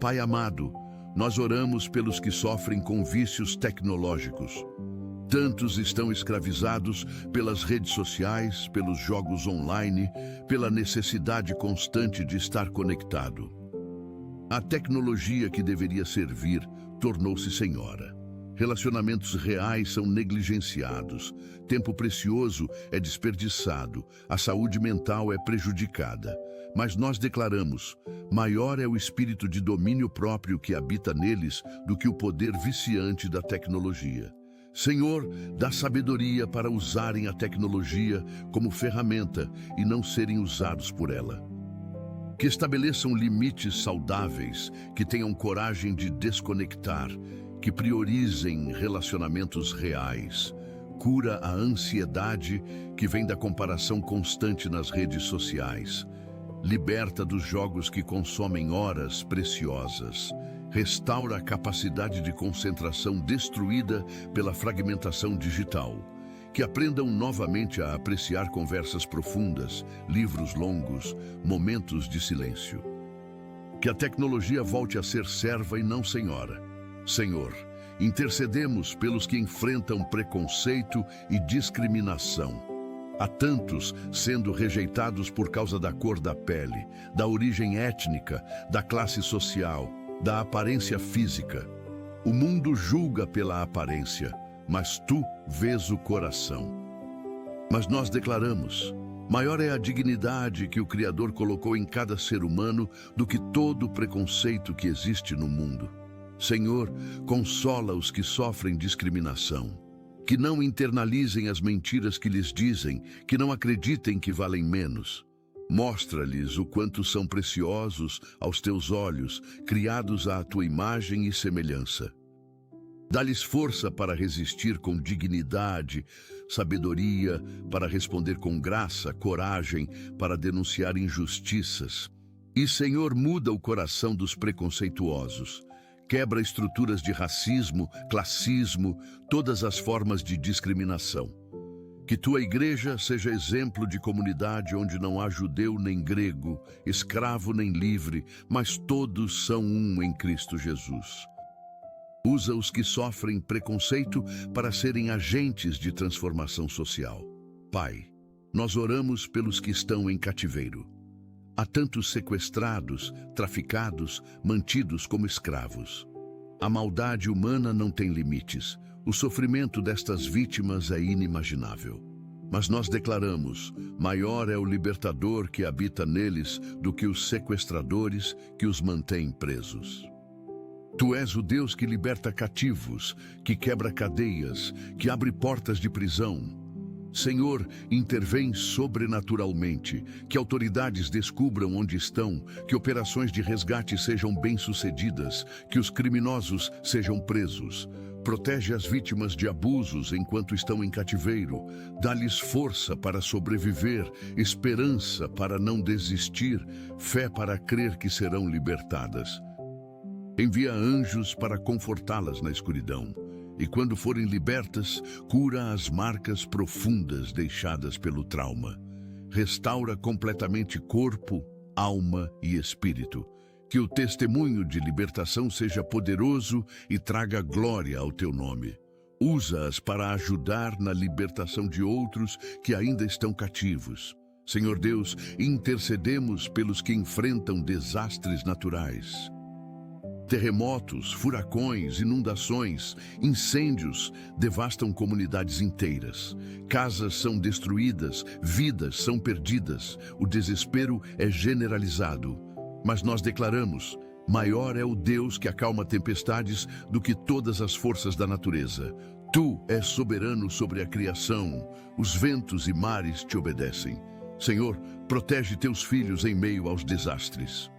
Pai amado, nós oramos pelos que sofrem com vícios tecnológicos. Tantos estão escravizados pelas redes sociais, pelos jogos online, pela necessidade constante de estar conectado. A tecnologia que deveria servir tornou-se senhora. Relacionamentos reais são negligenciados, tempo precioso é desperdiçado, a saúde mental é prejudicada. Mas nós declaramos: maior é o espírito de domínio próprio que habita neles do que o poder viciante da tecnologia. Senhor, dá sabedoria para usarem a tecnologia como ferramenta e não serem usados por ela. Que estabeleçam limites saudáveis, que tenham coragem de desconectar, que priorizem relacionamentos reais. Cura a ansiedade que vem da comparação constante nas redes sociais. Liberta dos jogos que consomem horas preciosas. Restaura a capacidade de concentração destruída pela fragmentação digital. Que aprendam novamente a apreciar conversas profundas, livros longos, momentos de silêncio. Que a tecnologia volte a ser serva e não senhora. Senhor, intercedemos pelos que enfrentam preconceito e discriminação. Há tantos sendo rejeitados por causa da cor da pele, da origem étnica, da classe social, da aparência física. O mundo julga pela aparência, mas tu vês o coração. Mas nós declaramos: maior é a dignidade que o Criador colocou em cada ser humano do que todo o preconceito que existe no mundo. Senhor, consola os que sofrem discriminação, que não internalizem as mentiras que lhes dizem, que não acreditem que valem menos. Mostra-lhes o quanto são preciosos aos teus olhos, criados à tua imagem e semelhança. Dá-lhes força para resistir com dignidade, sabedoria, para responder com graça, coragem, para denunciar injustiças. E, Senhor, muda o coração dos preconceituosos. Quebra estruturas de racismo, classismo, todas as formas de discriminação. Que tua igreja seja exemplo de comunidade onde não há judeu nem grego, escravo nem livre, mas todos são um em Cristo Jesus. Usa os que sofrem preconceito para serem agentes de transformação social. Pai, nós oramos pelos que estão em cativeiro. Há tantos sequestrados, traficados, mantidos como escravos. A maldade humana não tem limites. O sofrimento destas vítimas é inimaginável. Mas nós declaramos: maior é o libertador que habita neles do que os sequestradores que os mantêm presos. Tu és o Deus que liberta cativos, que quebra cadeias, que abre portas de prisão. Senhor, intervém sobrenaturalmente, que autoridades descubram onde estão, que operações de resgate sejam bem-sucedidas, que os criminosos sejam presos. Protege as vítimas de abusos enquanto estão em cativeiro. Dá-lhes força para sobreviver, esperança para não desistir, fé para crer que serão libertadas. Envia anjos para confortá-las na escuridão. E quando forem libertas, cura as marcas profundas deixadas pelo trauma. Restaura completamente corpo, alma e espírito. Que o testemunho de libertação seja poderoso e traga glória ao teu nome. Usa-as para ajudar na libertação de outros que ainda estão cativos. Senhor Deus, intercedemos pelos que enfrentam desastres naturais. Terremotos, furacões, inundações, incêndios devastam comunidades inteiras. Casas são destruídas, vidas são perdidas. O desespero é generalizado. Mas nós declaramos: maior é o Deus que acalma tempestades do que todas as forças da natureza. Tu és soberano sobre a criação. Os ventos e mares te obedecem. Senhor, protege teus filhos em meio aos desastres.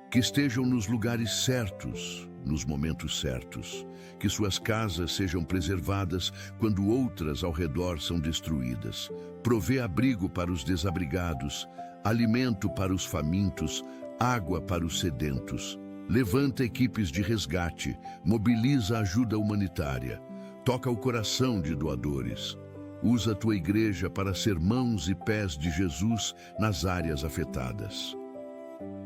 Que estejam nos lugares certos, nos momentos certos. Que suas casas sejam preservadas quando outras ao redor são destruídas. Provê abrigo para os desabrigados, alimento para os famintos, água para os sedentos. Levanta equipes de resgate, mobiliza ajuda humanitária. Toca o coração de doadores. Usa a tua igreja para ser mãos e pés de Jesus nas áreas afetadas.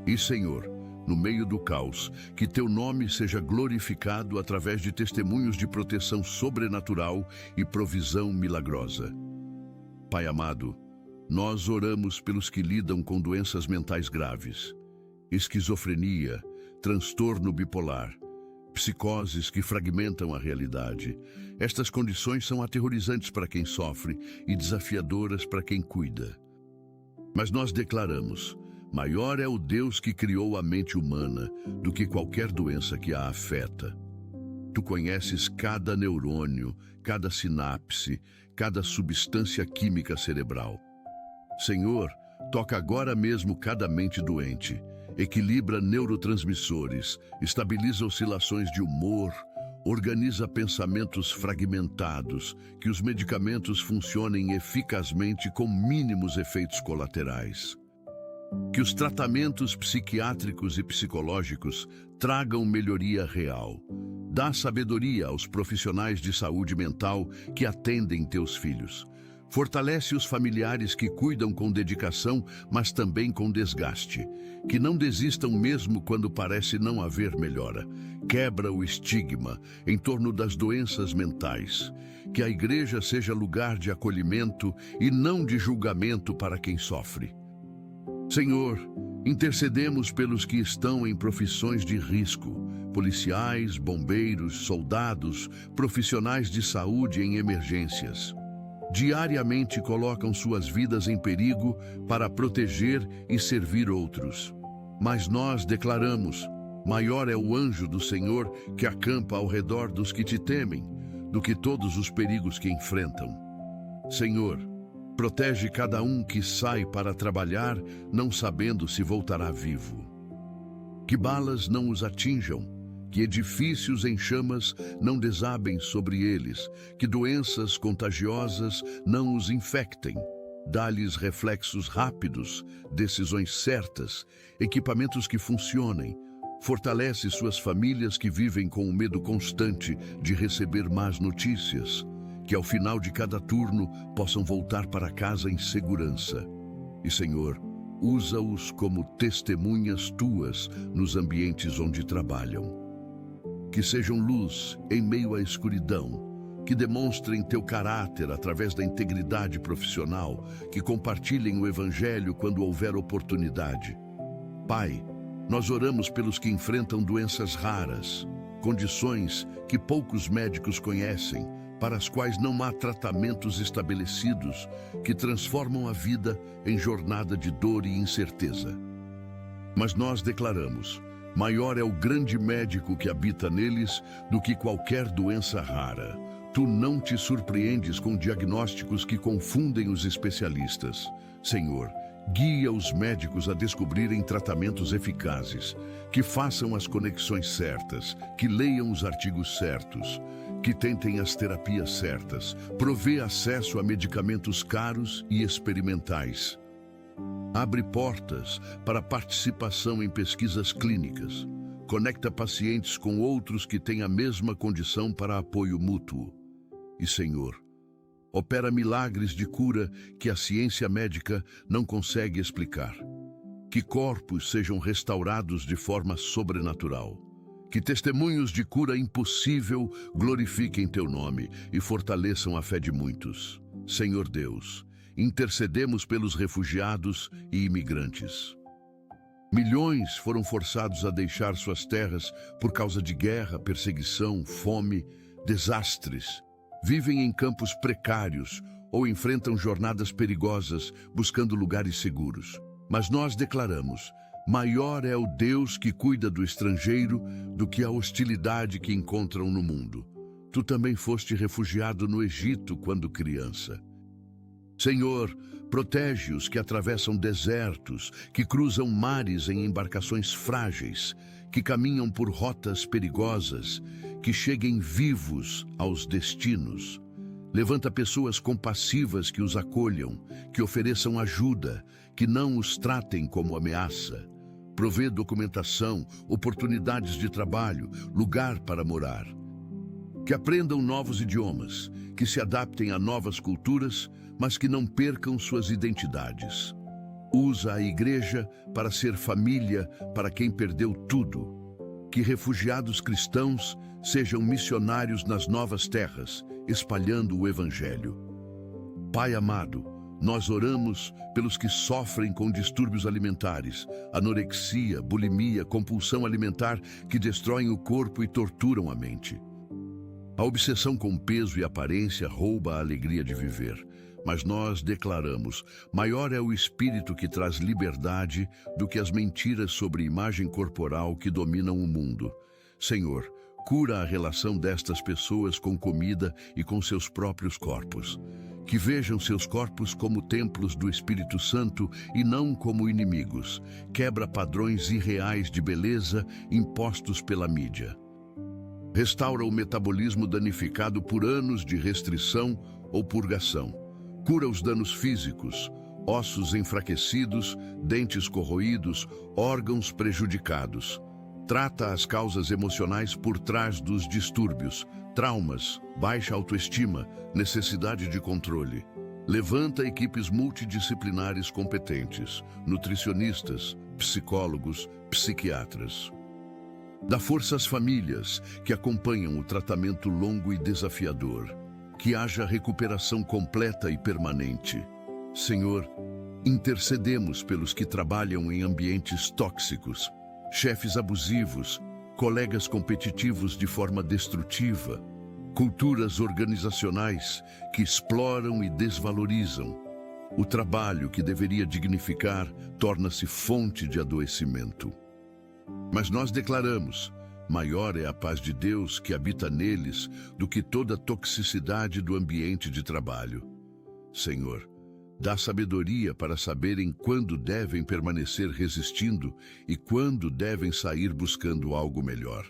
E, Senhor, no meio do caos, que teu nome seja glorificado através de testemunhos de proteção sobrenatural e provisão milagrosa. Pai amado, nós oramos pelos que lidam com doenças mentais graves, esquizofrenia, transtorno bipolar, psicoses que fragmentam a realidade. Estas condições são aterrorizantes para quem sofre e desafiadoras para quem cuida. Mas nós declaramos: maior é o Deus que criou a mente humana do que qualquer doença que a afeta. Tu conheces cada neurônio, cada sinapse, cada substância química cerebral. Senhor, toca agora mesmo cada mente doente, equilibra neurotransmissores, estabiliza oscilações de humor, organiza pensamentos fragmentados, que os medicamentos funcionem eficazmente com mínimos efeitos colaterais. Que os tratamentos psiquiátricos e psicológicos tragam melhoria real. Dá sabedoria aos profissionais de saúde mental que atendem teus filhos. Fortalece os familiares que cuidam com dedicação, mas também com desgaste. Que não desistam mesmo quando parece não haver melhora. Quebra o estigma em torno das doenças mentais. Que a igreja seja lugar de acolhimento e não de julgamento para quem sofre. Senhor, intercedemos pelos que estão em profissões de risco. policiais, bombeiros, soldados, profissionais de saúde em emergências. Diariamente colocam suas vidas em perigo para proteger e servir outros. Mas nós declaramos: maior é o anjo do Senhor que acampa ao redor dos que te temem, do que todos os perigos que enfrentam. Senhor, protege cada um que sai para trabalhar, não sabendo se voltará vivo. Que balas não os atinjam, que edifícios em chamas não desabem sobre eles, que doenças contagiosas não os infectem. Dá-lhes reflexos rápidos, decisões certas, equipamentos que funcionem. Fortalece suas famílias que vivem com o medo constante de receber más notícias, que ao final de cada turno possam voltar para casa em segurança. E, Senhor, usa-os como testemunhas tuas nos ambientes onde trabalham. Que sejam luz em meio à escuridão, que demonstrem teu caráter através da integridade profissional, que compartilhem o Evangelho quando houver oportunidade. Pai, nós oramos pelos que enfrentam doenças raras, condições que poucos médicos conhecem, para as quais não há tratamentos estabelecidos, que transformam a vida em jornada de dor e incerteza. Mas nós declaramos: maior é o grande médico que habita neles do que qualquer doença rara. Tu não te surpreendes com diagnósticos que confundem os especialistas. Senhor, guia os médicos a descobrirem tratamentos eficazes, que façam as conexões certas, que leiam os artigos certos, que tentem as terapias certas, provê acesso a medicamentos caros e experimentais. Abre portas para participação em pesquisas clínicas. Conecta pacientes com outros que têm a mesma condição para apoio mútuo. E, Senhor, opera milagres de cura que a ciência médica não consegue explicar. Que corpos sejam restaurados de forma sobrenatural. Que testemunhos de cura impossível glorifiquem teu nome e fortaleçam a fé de muitos. Senhor Deus, intercedemos pelos refugiados e imigrantes. Milhões foram forçados a deixar suas terras por causa de guerra, perseguição, fome, desastres. Vivem em campos precários ou enfrentam jornadas perigosas buscando lugares seguros. Mas nós declaramos: maior é o Deus que cuida do estrangeiro do que a hostilidade que encontram no mundo. Tu também foste refugiado no Egito quando criança. Senhor, protege os que atravessam desertos, que cruzam mares em embarcações frágeis, que caminham por rotas perigosas, que cheguem vivos aos destinos. Levanta pessoas compassivas que os acolham, que ofereçam ajuda, que não os tratem como ameaça. Provê documentação, oportunidades de trabalho, lugar para morar. Que aprendam novos idiomas, que se adaptem a novas culturas, mas que não percam suas identidades. Usa a igreja para ser família para quem perdeu tudo. Que refugiados cristãos sejam missionários nas novas terras, espalhando o Evangelho. Pai amado, nós oramos pelos que sofrem com distúrbios alimentares, anorexia, bulimia, compulsão alimentar que destroem o corpo e torturam a mente. A obsessão com peso e aparência rouba a alegria de viver. Mas nós declaramos: maior é o espírito que traz liberdade do que as mentiras sobre imagem corporal que dominam o mundo. Senhor, cura a relação destas pessoas com comida e com seus próprios corpos. Que vejam seus corpos como templos do Espírito Santo e não como inimigos. Quebra padrões irreais de beleza impostos pela mídia. Restaura o metabolismo danificado por anos de restrição ou purgação. Cura os danos físicos, ossos enfraquecidos, dentes corroídos, órgãos prejudicados. Trata as causas emocionais por trás dos distúrbios, traumas, baixa autoestima, necessidade de controle. Levanta equipes multidisciplinares competentes, nutricionistas, psicólogos, psiquiatras. Dá força às famílias que acompanham o tratamento longo e desafiador. Que haja recuperação completa e permanente. Senhor, intercedemos pelos que trabalham em ambientes tóxicos, chefes abusivos, colegas competitivos de forma destrutiva, culturas organizacionais que exploram e desvalorizam. O trabalho que deveria dignificar torna-se fonte de adoecimento. Mas nós declaramos: maior é a paz de Deus que habita neles do que toda a toxicidade do ambiente de trabalho. Senhor, dá sabedoria para saberem quando devem permanecer resistindo e quando devem sair buscando algo melhor.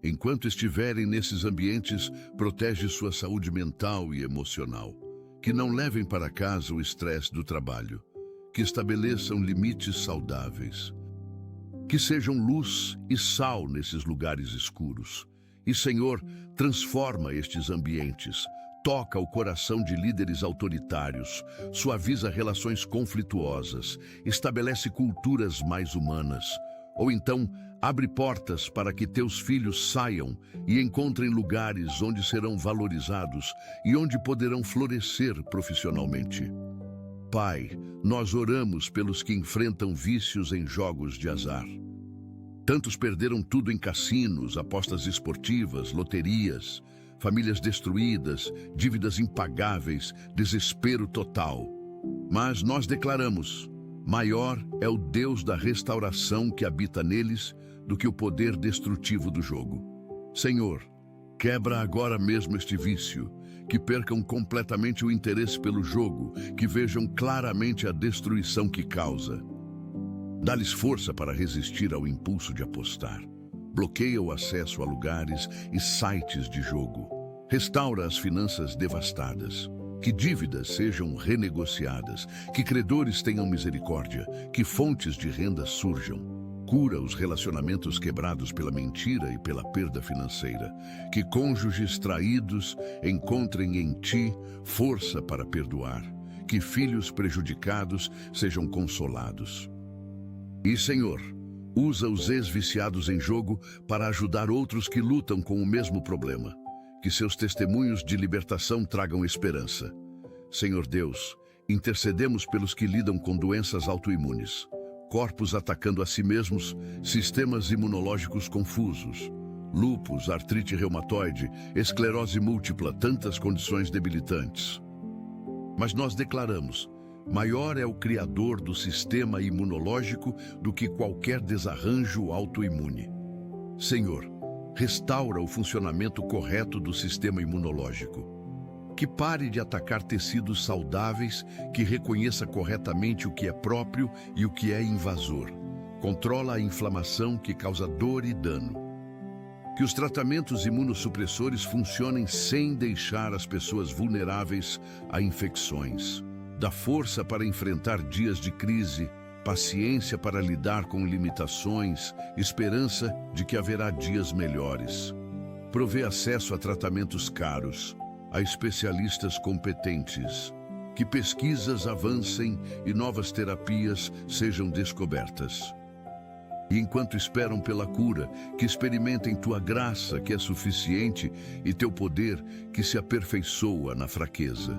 Enquanto estiverem nesses ambientes, protege sua saúde mental e emocional. Que não levem para casa o estresse do trabalho. Que estabeleçam limites saudáveis. Que sejam luz e sal nesses lugares escuros. E, Senhor, transforma estes ambientes. Toca o coração de líderes autoritários, suaviza relações conflituosas, estabelece culturas mais humanas. Ou então, abre portas para que teus filhos saiam e encontrem lugares onde serão valorizados e onde poderão florescer profissionalmente. Pai, nós oramos pelos que enfrentam vícios em jogos de azar. Tantos perderam tudo em cassinos, apostas esportivas, loterias, famílias destruídas, dívidas impagáveis, desespero total. Mas nós declaramos: maior é o Deus da restauração que habita neles do que o poder destrutivo do jogo. Senhor, quebra agora mesmo este vício, que percam completamente o interesse pelo jogo, que vejam claramente a destruição que causa. Dá-lhes força para resistir ao impulso de apostar. Bloqueia o acesso a lugares e sites de jogo. Restaura as finanças devastadas. Que dívidas sejam renegociadas, que credores tenham misericórdia, que fontes de renda surjam. Cura os relacionamentos quebrados pela mentira e pela perda financeira. Que cônjuges traídos encontrem em ti força para perdoar. Que filhos prejudicados sejam consolados. E, Senhor, usa os ex-viciados em jogo para ajudar outros que lutam com o mesmo problema. Que seus testemunhos de libertação tragam esperança. Senhor Deus, intercedemos pelos que lidam com doenças autoimunes, corpos atacando a si mesmos, sistemas imunológicos confusos, lúpus, artrite reumatoide, esclerose múltipla, tantas condições debilitantes. Mas nós declaramos: maior é o Criador do sistema imunológico do que qualquer desarranjo autoimune. Senhor, restaura o funcionamento correto do sistema imunológico. Que pare de atacar tecidos saudáveis, que reconheça corretamente o que é próprio e o que é invasor. Controla a inflamação que causa dor e dano. Que os tratamentos imunossupressores funcionem sem deixar as pessoas vulneráveis a infecções. Dá força para enfrentar dias de crise, paciência para lidar com limitações, esperança de que haverá dias melhores. Provê acesso a tratamentos caros, a especialistas competentes. Que pesquisas avancem e novas terapias sejam descobertas. E enquanto esperam pela cura, que experimentem tua graça, que é suficiente, e teu poder, que se aperfeiçoa na fraqueza.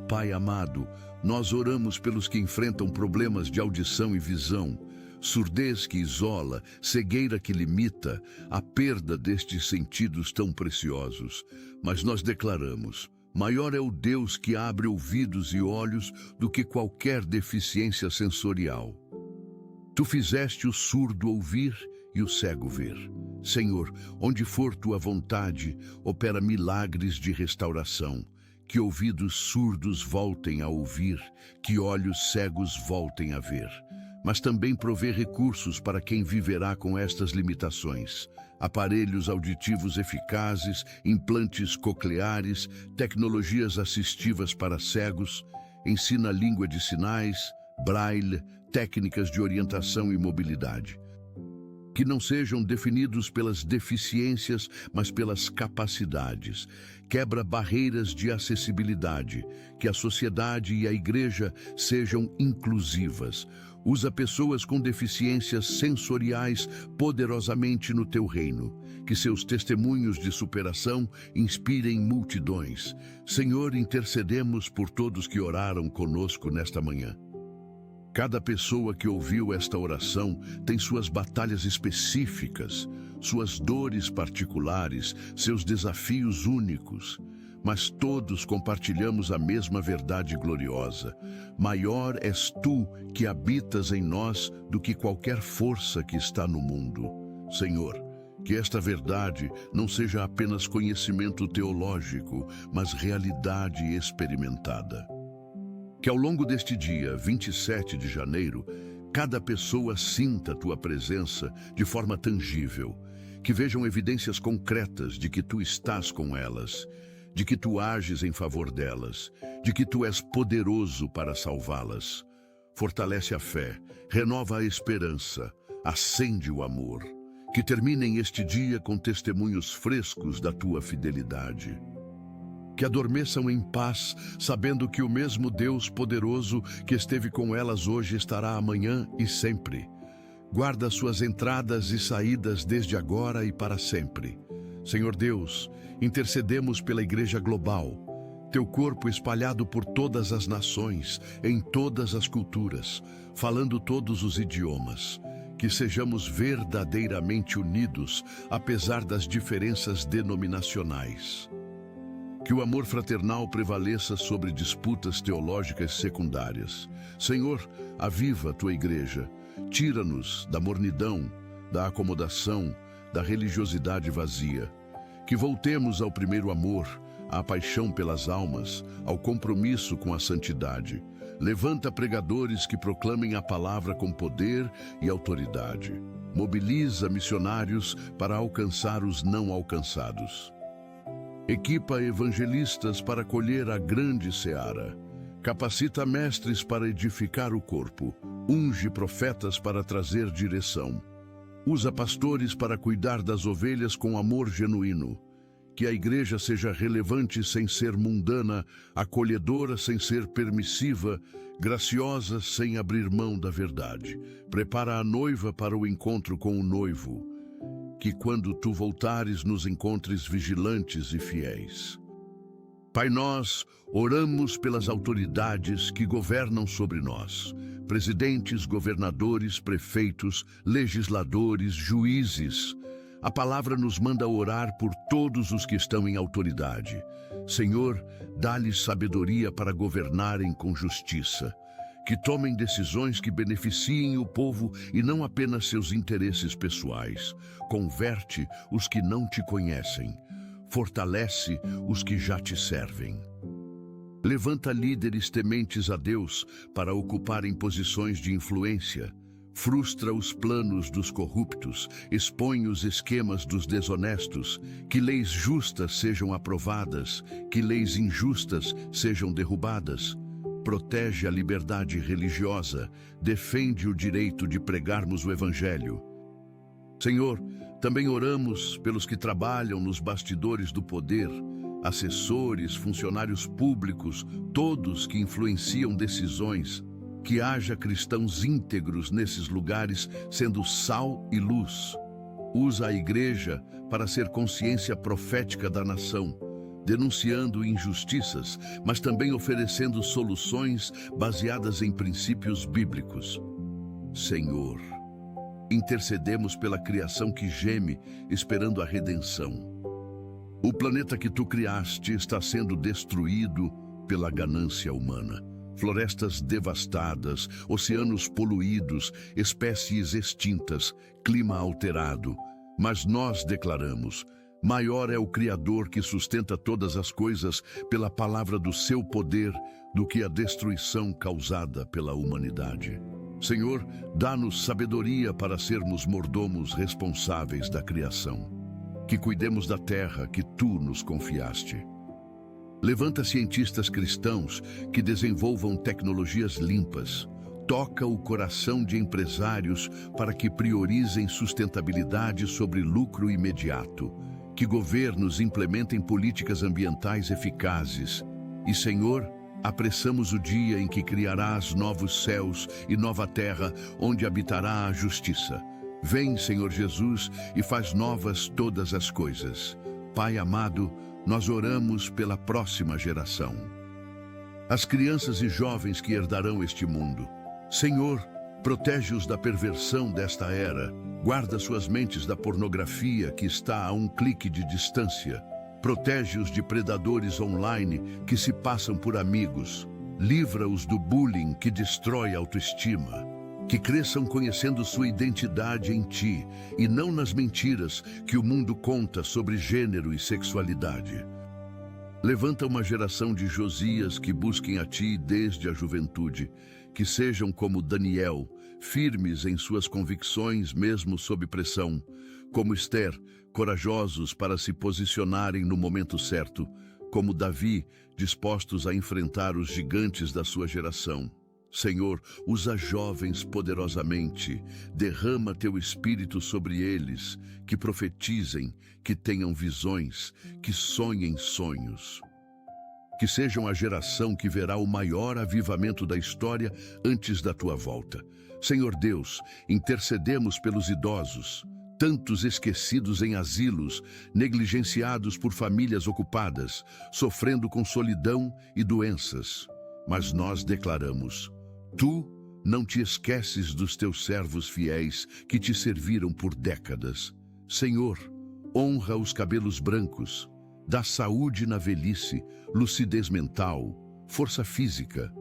Pai amado, nós oramos pelos que enfrentam problemas de audição e visão, surdez que isola, cegueira que limita, a perda destes sentidos tão preciosos. Mas nós declaramos: maior é o Deus que abre ouvidos e olhos do que qualquer deficiência sensorial. Tu fizeste o surdo ouvir e o cego ver. Senhor, onde for tua vontade, opera milagres de restauração. Que ouvidos surdos voltem a ouvir, que olhos cegos voltem a ver. Mas também provê recursos para quem viverá com estas limitações. Aparelhos auditivos eficazes, implantes cocleares, tecnologias assistivas para cegos, ensina língua de sinais, braille, técnicas de orientação e mobilidade. Que não sejam definidos pelas deficiências, mas pelas capacidades. Quebra barreiras de acessibilidade, que a sociedade e a igreja sejam inclusivas. Usa pessoas com deficiências sensoriais poderosamente no teu reino. Que seus testemunhos de superação inspirem multidões. Senhor, intercedemos por todos que oraram conosco nesta manhã. Cada pessoa que ouviu esta oração tem suas batalhas específicas. suas dores particulares, seus desafios únicos. Mas todos compartilhamos a mesma verdade gloriosa. Maior és tu que habitas em nós do que qualquer força que está no mundo. Senhor, que esta verdade não seja apenas conhecimento teológico, mas realidade experimentada. Que ao longo deste dia, 27 de janeiro, cada pessoa sinta a tua presença de forma tangível, que vejam evidências concretas de que tu estás com elas, de que tu ages em favor delas, de que tu és poderoso para salvá-las. Fortalece a fé, renova a esperança, acende o amor. Que terminem este dia com testemunhos frescos da tua fidelidade. Que adormeçam em paz, sabendo que o mesmo Deus poderoso que esteve com elas hoje estará amanhã e sempre. Guarda suas entradas e saídas desde agora e para sempre. Senhor Deus, intercedemos pela Igreja Global, teu corpo espalhado por todas as nações, em todas as culturas, falando todos os idiomas. Que sejamos verdadeiramente unidos, apesar das diferenças denominacionais. Que o amor fraternal prevaleça sobre disputas teológicas secundárias. Senhor, aviva a tua igreja. Tira-nos da mornidão, da acomodação, da religiosidade vazia. Que voltemos ao primeiro amor, à paixão pelas almas, ao compromisso com a santidade. Levanta pregadores que proclamem a palavra com poder e autoridade. Mobiliza missionários para alcançar os não alcançados. Equipa evangelistas para colher a grande seara. Capacita mestres para edificar o corpo. Unge profetas para trazer direção. Usa pastores para cuidar das ovelhas com amor genuíno. Que a igreja seja relevante sem ser mundana, acolhedora sem ser permissiva, graciosa sem abrir mão da verdade. Prepara a noiva para o encontro com o noivo. Que quando tu voltares nos encontres vigilantes e fiéis. Pai, nós oramos pelas autoridades que governam sobre nós. Presidentes, governadores, prefeitos, legisladores, juízes. A palavra nos manda orar por todos os que estão em autoridade. Senhor, dá-lhes sabedoria para governarem com justiça. Que tomem decisões que beneficiem o povo e não apenas seus interesses pessoais. Converte os que não te conhecem. Fortalece os que já te servem. Levanta líderes tementes a Deus para ocuparem posições de influência. Frustra os planos dos corruptos, expõe os esquemas dos desonestos, que leis justas sejam aprovadas, que leis injustas sejam derrubadas. Protege a liberdade religiosa, defende o direito de pregarmos o Evangelho. Senhor, também oramos pelos que trabalham nos bastidores do poder, assessores, funcionários públicos, todos que influenciam decisões. Que haja cristãos íntegros nesses lugares, sendo sal e luz. Usa a igreja para ser consciência profética da nação, denunciando injustiças, mas também oferecendo soluções baseadas em princípios bíblicos. Senhor, intercedemos pela criação que geme, esperando a redenção. O planeta que tu criaste está sendo destruído pela ganância humana. Florestas devastadas, oceanos poluídos, espécies extintas, clima alterado. Mas nós declaramos: maior é o Criador que sustenta todas as coisas pela palavra do seu poder do que a destruição causada pela humanidade. Senhor, dá-nos sabedoria para sermos mordomos responsáveis da criação. Que cuidemos da terra que tu nos confiaste. Levanta cientistas cristãos que desenvolvam tecnologias limpas. Toca o coração de empresários para que priorizem sustentabilidade sobre lucro imediato. Que governos implementem políticas ambientais eficazes. E, Senhor, apressamos o dia em que criarás novos céus e nova terra, onde habitará a justiça. Vem, Senhor Jesus, e faz novas todas as coisas. Pai amado, nós oramos pela próxima geração. As crianças e jovens que herdarão este mundo. Senhor, Protege-os da perversão desta era. Guarda suas mentes da pornografia que está a um clique de distância. Protege-os de predadores online que se passam por amigos. Livra-os do bullying que destrói a autoestima. Que cresçam conhecendo sua identidade em ti e não nas mentiras que o mundo conta sobre gênero e sexualidade. Levanta uma geração de Josias que busquem a ti desde a juventude, que sejam como Daniel, firmes em suas convicções mesmo sob pressão, como Esther, corajosos para se posicionarem no momento certo, como Davi, dispostos a enfrentar os gigantes da sua geração. Senhor, usa jovens poderosamente, derrama teu espírito sobre eles, que profetizem, que tenham visões, que sonhem sonhos. Que sejam a geração que verá o maior avivamento da história antes da tua volta. Senhor Deus, intercedemos pelos idosos, tantos esquecidos em asilos, negligenciados por famílias ocupadas, sofrendo com solidão e doenças. Mas nós declaramos: tu não te esqueces dos teus servos fiéis que te serviram por décadas. Senhor, honra os cabelos brancos, dá saúde na velhice, lucidez mental, força física.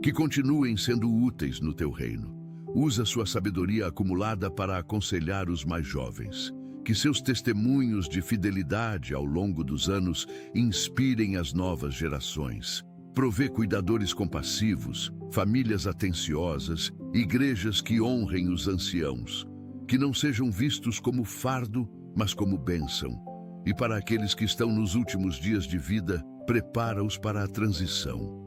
Que continuem sendo úteis no teu reino. Usa sua sabedoria acumulada para aconselhar os mais jovens. Que seus testemunhos de fidelidade ao longo dos anos inspirem as novas gerações. Provê cuidadores compassivos, famílias atenciosas, igrejas que honrem os anciãos, que não sejam vistos como fardo, mas como bênção. E para aqueles que estão nos últimos dias de vida, prepara-os para a transição.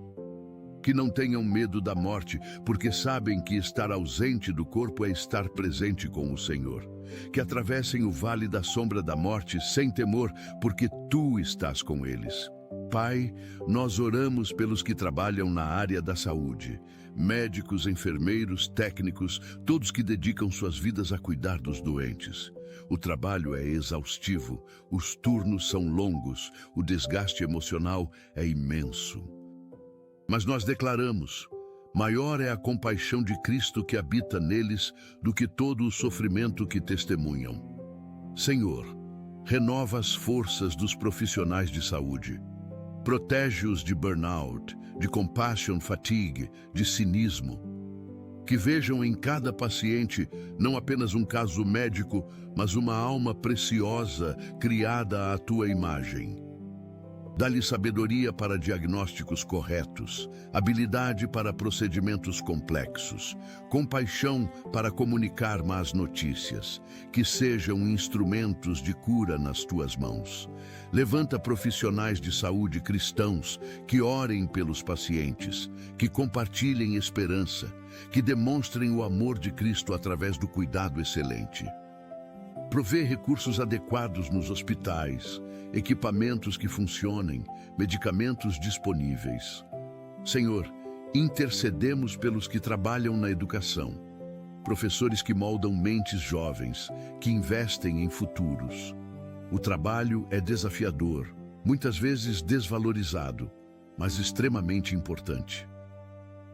Que não tenham medo da morte, porque sabem que estar ausente do corpo é estar presente com o Senhor. Que atravessem o vale da sombra da morte sem temor, porque tu estás com eles. Pai, nós oramos pelos que trabalham na área da saúde, médicos, enfermeiros, técnicos, todos que dedicam suas vidas a cuidar dos doentes. O trabalho é exaustivo, os turnos são longos, o desgaste emocional é imenso. Mas nós declaramos: maior é a compaixão de Cristo que habita neles do que todo o sofrimento que testemunham. Senhor, renova as forças dos profissionais de saúde. Protege-os de burnout, de compassion fatigue, de cinismo. Que vejam em cada paciente não apenas um caso médico, mas uma alma preciosa criada à tua imagem. Dá-lhe sabedoria para diagnósticos corretos, habilidade para procedimentos complexos, compaixão para comunicar más notícias, que sejam instrumentos de cura nas tuas mãos. Levanta profissionais de saúde cristãos que orem pelos pacientes, que compartilhem esperança, que demonstrem o amor de Cristo através do cuidado excelente. Provê recursos adequados nos hospitais, equipamentos que funcionem, medicamentos disponíveis. Senhor, intercedemos pelos que trabalham na educação, professores que moldam mentes jovens, que investem em futuros. O trabalho é desafiador, muitas vezes desvalorizado, mas extremamente importante.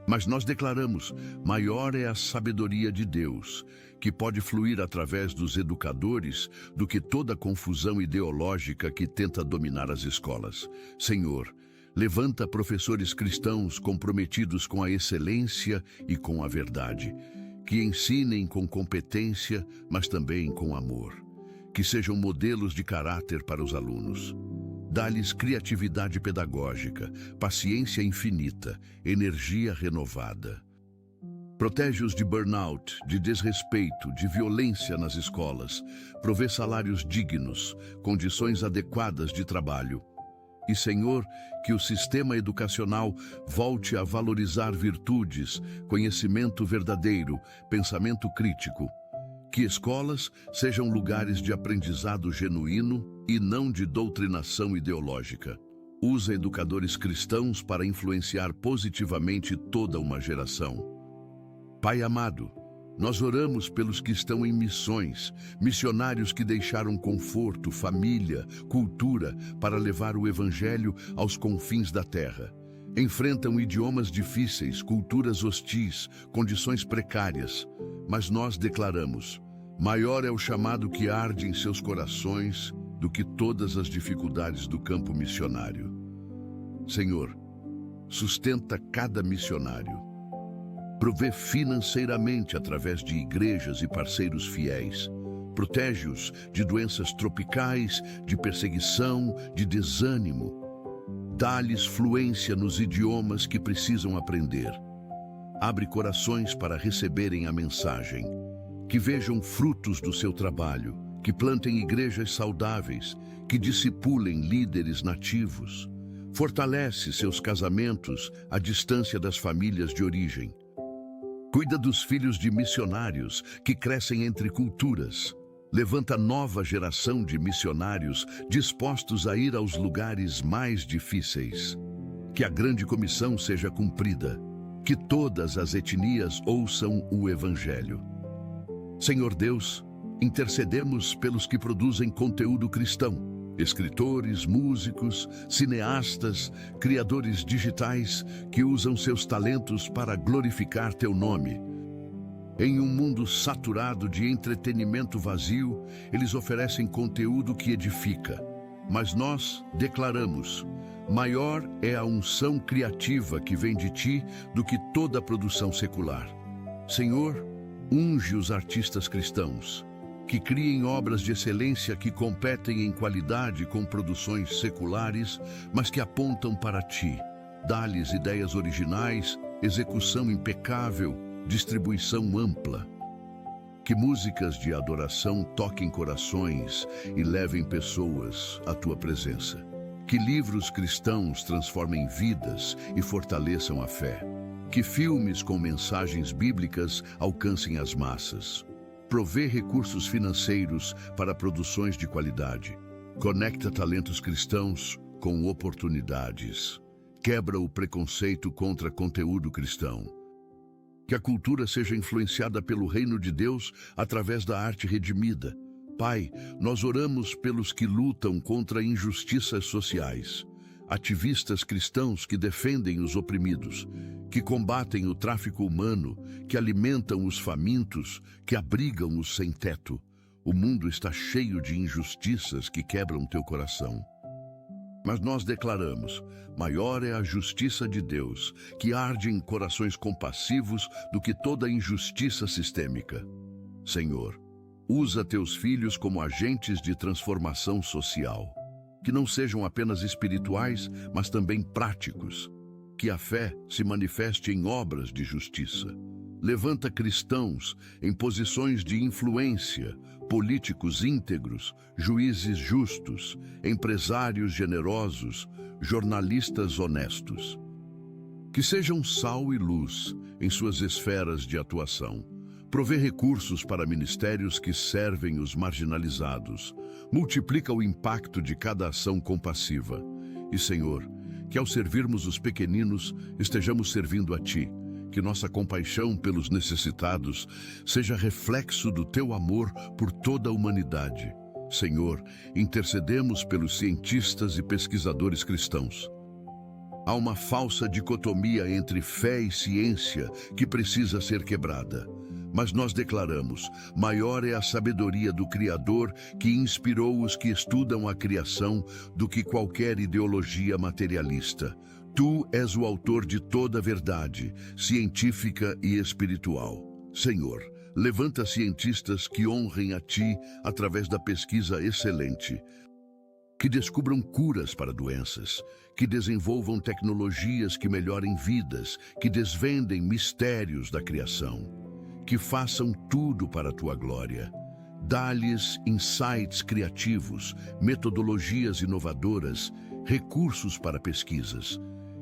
Mas nós declaramos: maior é a sabedoria de Deus, que pode fluir através dos educadores, do que toda a confusão ideológica que tenta dominar as escolas. Senhor, levanta professores cristãos comprometidos com a excelência e com a verdade, que ensinem com competência, mas também com amor. Que sejam modelos de caráter para os alunos. Dá-lhes criatividade pedagógica, paciência infinita, energia renovada. Protege-os de burnout, de desrespeito, de violência nas escolas. Provê salários dignos, condições adequadas de trabalho. E, Senhor, que o sistema educacional volte a valorizar virtudes, conhecimento verdadeiro, pensamento crítico. Que escolas sejam lugares de aprendizado genuíno e não de doutrinação ideológica. Usa educadores cristãos para influenciar positivamente toda uma geração. Pai amado, nós oramos pelos que estão em missões, missionários que deixaram conforto, família, cultura para levar o Evangelho aos confins da terra. Enfrentam idiomas difíceis, culturas hostis, condições precárias, mas nós declaramos: maior é o chamado que arde em seus corações do que todas as dificuldades do campo missionário. Senhor, sustenta cada missionário. Provê financeiramente através de igrejas e parceiros fiéis. Protege-os de doenças tropicais, de perseguição, de desânimo. Dá-lhes fluência nos idiomas que precisam aprender. Abre corações para receberem a mensagem. Que vejam frutos do seu trabalho, que plantem igrejas saudáveis, que discipulem líderes nativos. Fortalece seus casamentos à distância das famílias de origem. Cuida dos filhos de missionários que crescem entre culturas. Levanta nova geração de missionários dispostos a ir aos lugares mais difíceis. Que a grande comissão seja cumprida. Que todas as etnias ouçam o Evangelho. Senhor Deus, intercedemos pelos que produzem conteúdo cristão. Escritores, músicos, cineastas, criadores digitais que usam seus talentos para glorificar teu nome. Em um mundo saturado de entretenimento vazio, eles oferecem conteúdo que edifica. Mas nós declaramos: maior é a unção criativa que vem de ti do que toda a produção secular. Senhor, unge os artistas cristãos, que criem obras de excelência que competem em qualidade com produções seculares, mas que apontam para ti. Dá-lhes ideias originais, execução impecável, distribuição ampla. Que músicas de adoração toquem corações e levem pessoas à tua presença. Que livros cristãos transformem vidas e fortaleçam a fé. Que filmes com mensagens bíblicas alcancem as massas. Provê recursos financeiros para produções de qualidade. Conecta talentos cristãos com oportunidades. Quebra o preconceito contra conteúdo cristão. Que a cultura seja influenciada pelo reino de Deus através da arte redimida. Pai, nós oramos pelos que lutam contra injustiças sociais. Ativistas cristãos que defendem os oprimidos, que combatem o tráfico humano, que alimentam os famintos, que abrigam os sem-teto. O mundo está cheio de injustiças que quebram teu coração. Mas nós declaramos: maior é a justiça de Deus, que arde em corações compassivos do que toda injustiça sistêmica. Senhor, usa teus filhos como agentes de transformação social. Que não sejam apenas espirituais, mas também práticos. Que a fé se manifeste em obras de justiça. Levanta cristãos em posições de influência, políticos íntegros, juízes justos, empresários generosos, jornalistas honestos. Que sejam sal e luz em suas esferas de atuação. Provê recursos para ministérios que servem os marginalizados. Multiplica o impacto de cada ação compassiva. E, Senhor, que ao servirmos os pequeninos, estejamos servindo a Ti. Que nossa compaixão pelos necessitados seja reflexo do Teu amor por toda a humanidade. Senhor, intercedemos pelos cientistas e pesquisadores cristãos. Há uma falsa dicotomia entre fé e ciência que precisa ser quebrada. Mas nós declaramos: maior é a sabedoria do Criador que inspirou os que estudam a criação do que qualquer ideologia materialista. Tu és o autor de toda a verdade, científica e espiritual. Senhor, levanta cientistas que honrem a Ti através da pesquisa excelente. Que descubram curas para doenças, que desenvolvam tecnologias que melhorem vidas, que desvendem mistérios da criação. Que façam tudo para a Tua glória. Dá-lhes insights criativos, metodologias inovadoras, recursos para pesquisas.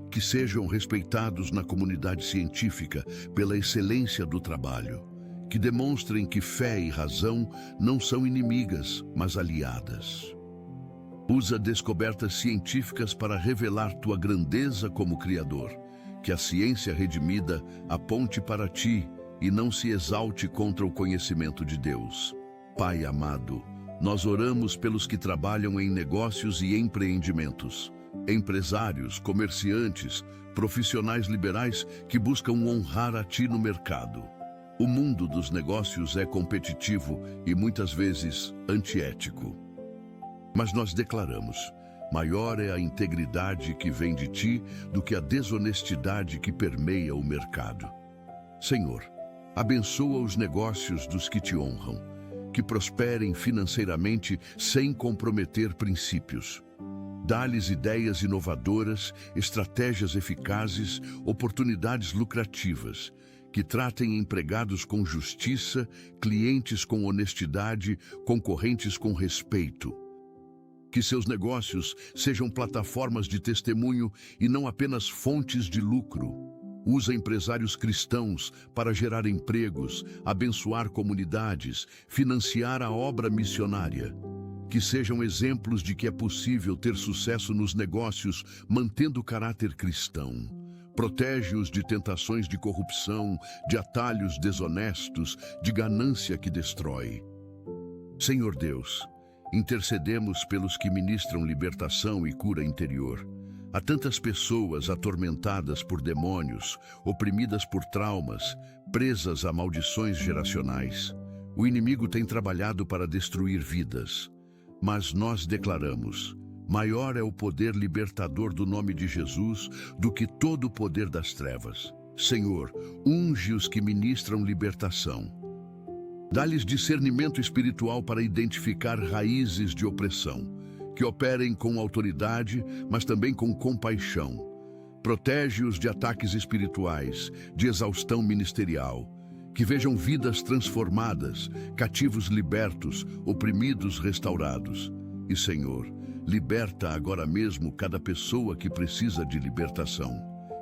Que sejam respeitados na comunidade científica pela excelência do trabalho. Que demonstrem que fé e razão não são inimigas, mas aliadas. Usa descobertas científicas para revelar Tua grandeza como Criador. Que a ciência redimida aponte para Ti e não se exalte contra o conhecimento de Deus. Pai amado, nós oramos pelos que trabalham em negócios e empreendimentos. empresários, comerciantes, profissionais liberais que buscam honrar a Ti no mercado. O mundo dos negócios é competitivo e muitas vezes antiético. Mas nós declaramos: maior é a integridade que vem de Ti do que a desonestidade que permeia o mercado. Senhor, abençoa os negócios dos que Te honram, que prosperem financeiramente sem comprometer princípios. Dá-lhes ideias inovadoras, estratégias eficazes, oportunidades lucrativas, que tratem empregados com justiça, clientes com honestidade, concorrentes com respeito. Que seus negócios sejam plataformas de testemunho e não apenas fontes de lucro. Usa empresários cristãos para gerar empregos, abençoar comunidades, financiar a obra missionária. Que sejam exemplos de que é possível ter sucesso nos negócios mantendo o caráter cristão. Protege-os de tentações de corrupção, de atalhos desonestos, de ganância que destrói. Senhor Deus, intercedemos pelos que ministram libertação e cura interior. Há tantas pessoas atormentadas por demônios, oprimidas por traumas, presas a maldições geracionais. O inimigo tem trabalhado para destruir vidas. Mas nós declaramos: maior é o poder libertador do nome de Jesus do que todo o poder das trevas. Senhor, unge os que ministram libertação. Dá-lhes discernimento espiritual para identificar raízes de opressão, que operem com autoridade, mas também com compaixão. Protege-os de ataques espirituais, de exaustão ministerial. Que vejam vidas transformadas, cativos libertos, oprimidos restaurados. E, Senhor, liberta agora mesmo cada pessoa que precisa de libertação.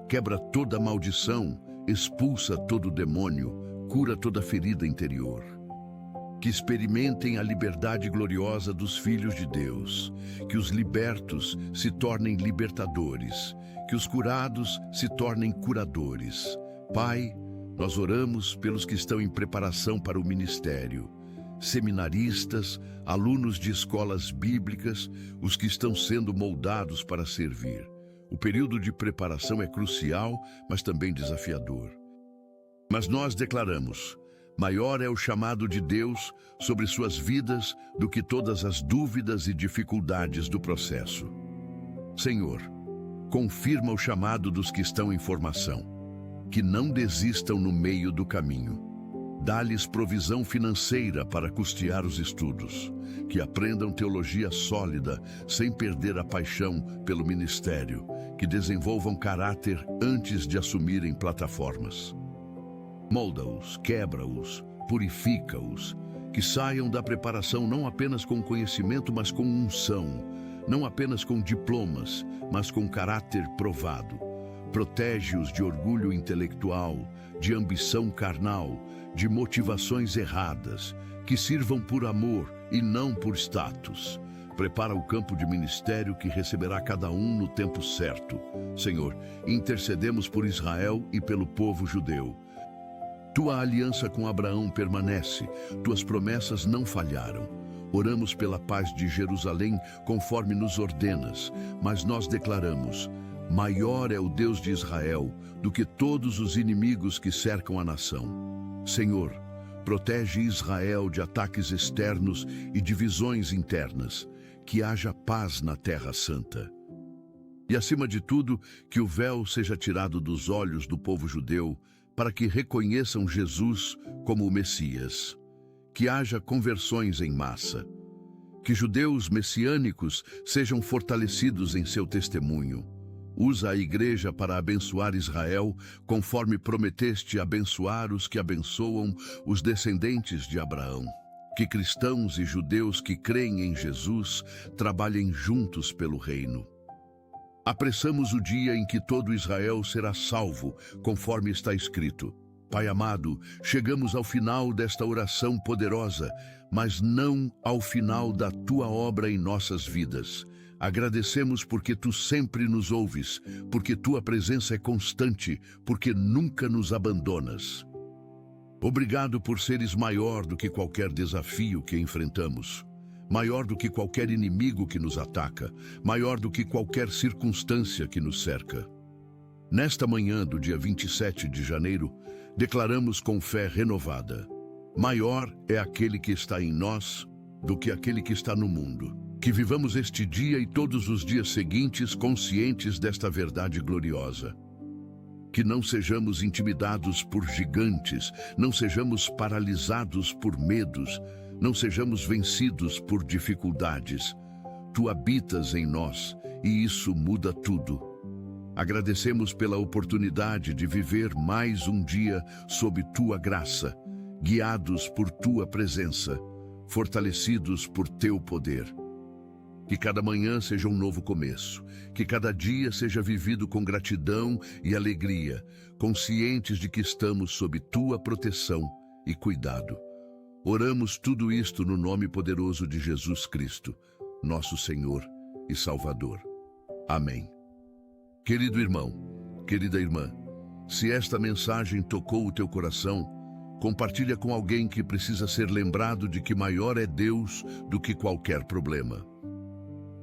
Quebra toda maldição, expulsa todo demônio, cura toda ferida interior. Que experimentem a liberdade gloriosa dos filhos de Deus. Que os libertos se tornem libertadores. Que os curados se tornem curadores. Pai, nós oramos pelos que estão em preparação para o ministério. Seminaristas, alunos de escolas bíblicas, os que estão sendo moldados para servir. O período de preparação é crucial, mas também desafiador. Mas nós declaramos: maior é o chamado de Deus sobre suas vidas do que todas as dúvidas e dificuldades do processo. Senhor, confirma o chamado dos que estão em formação. Que não desistam no meio do caminho. Dá-lhes provisão financeira para custear os estudos. Que aprendam teologia sólida, sem perder a paixão pelo ministério. Que desenvolvam caráter antes de assumirem plataformas. Molda-os, quebra-os, purifica-os. Que saiam da preparação não apenas com conhecimento, mas com unção. Não apenas com diplomas, mas com caráter provado. Protege-os de orgulho intelectual, de ambição carnal, de motivações erradas, que sirvam por amor e não por status. Prepara o campo de ministério que receberá cada um no tempo certo. Senhor, intercedemos por Israel e pelo povo judeu. Tua aliança com Abraão permanece, tuas promessas não falharam. Oramos pela paz de Jerusalém conforme nos ordenas, mas nós declaramos: maior é o Deus de Israel do que todos os inimigos que cercam a nação. Senhor, protege Israel de ataques externos e divisões internas. Que haja paz na Terra Santa. E, acima de tudo, que o véu seja tirado dos olhos do povo judeu para que reconheçam Jesus como o Messias. Que haja conversões em massa. Que judeus messiânicos sejam fortalecidos em seu testemunho. Usa a igreja para abençoar Israel, conforme prometeste abençoar os que abençoam os descendentes de Abraão. Que cristãos e judeus que creem em Jesus trabalhem juntos pelo reino. Apressamos o dia em que todo Israel será salvo, conforme está escrito. Pai amado, chegamos ao final desta oração poderosa, mas não ao final da Tua obra em nossas vidas. Agradecemos porque Tu sempre nos ouves, porque Tua presença é constante, porque nunca nos abandonas. Obrigado por seres maior do que qualquer desafio que enfrentamos. maior do que qualquer inimigo que nos ataca, maior do que qualquer circunstância que nos cerca. Nesta manhã do dia 27 de janeiro, declaramos com fé renovada: maior é aquele que está em nós do que aquele que está no mundo. Que vivamos este dia e todos os dias seguintes conscientes desta verdade gloriosa. Que não sejamos intimidados por gigantes, não sejamos paralisados por medos, não sejamos vencidos por dificuldades. Tu habitas em nós e isso muda tudo. Agradecemos pela oportunidade de viver mais um dia sob Tua graça, guiados por Tua presença, fortalecidos por Teu poder. Que cada manhã seja um novo começo, que cada dia seja vivido com gratidão e alegria, conscientes de que estamos sob Tua proteção e cuidado. Oramos tudo isto no nome poderoso de Jesus Cristo, nosso Senhor e Salvador. Amém. Querido irmão, querida irmã, se esta mensagem tocou o teu coração, compartilha com alguém que precisa ser lembrado de que maior é Deus do que qualquer problema.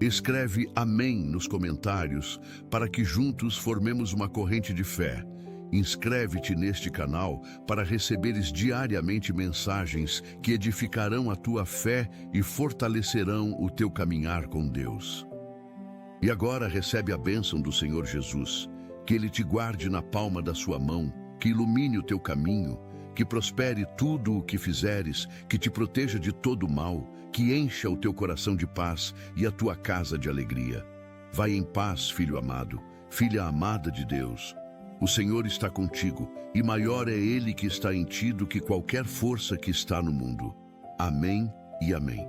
Escreve amém nos comentários para que juntos formemos uma corrente de fé. Inscreve-te neste canal para receberes diariamente mensagens que edificarão a tua fé e fortalecerão o teu caminhar com Deus. E agora recebe a bênção do Senhor Jesus, que Ele te guarde na palma da sua mão, que ilumine o teu caminho, que prospere tudo o que fizeres, que te proteja de todo mal, que encha o teu coração de paz e a tua casa de alegria. Vai em paz, filho amado, filha amada de Deus. O Senhor está contigo, e maior é Ele que está em ti do que qualquer força que está no mundo. Amém e amém.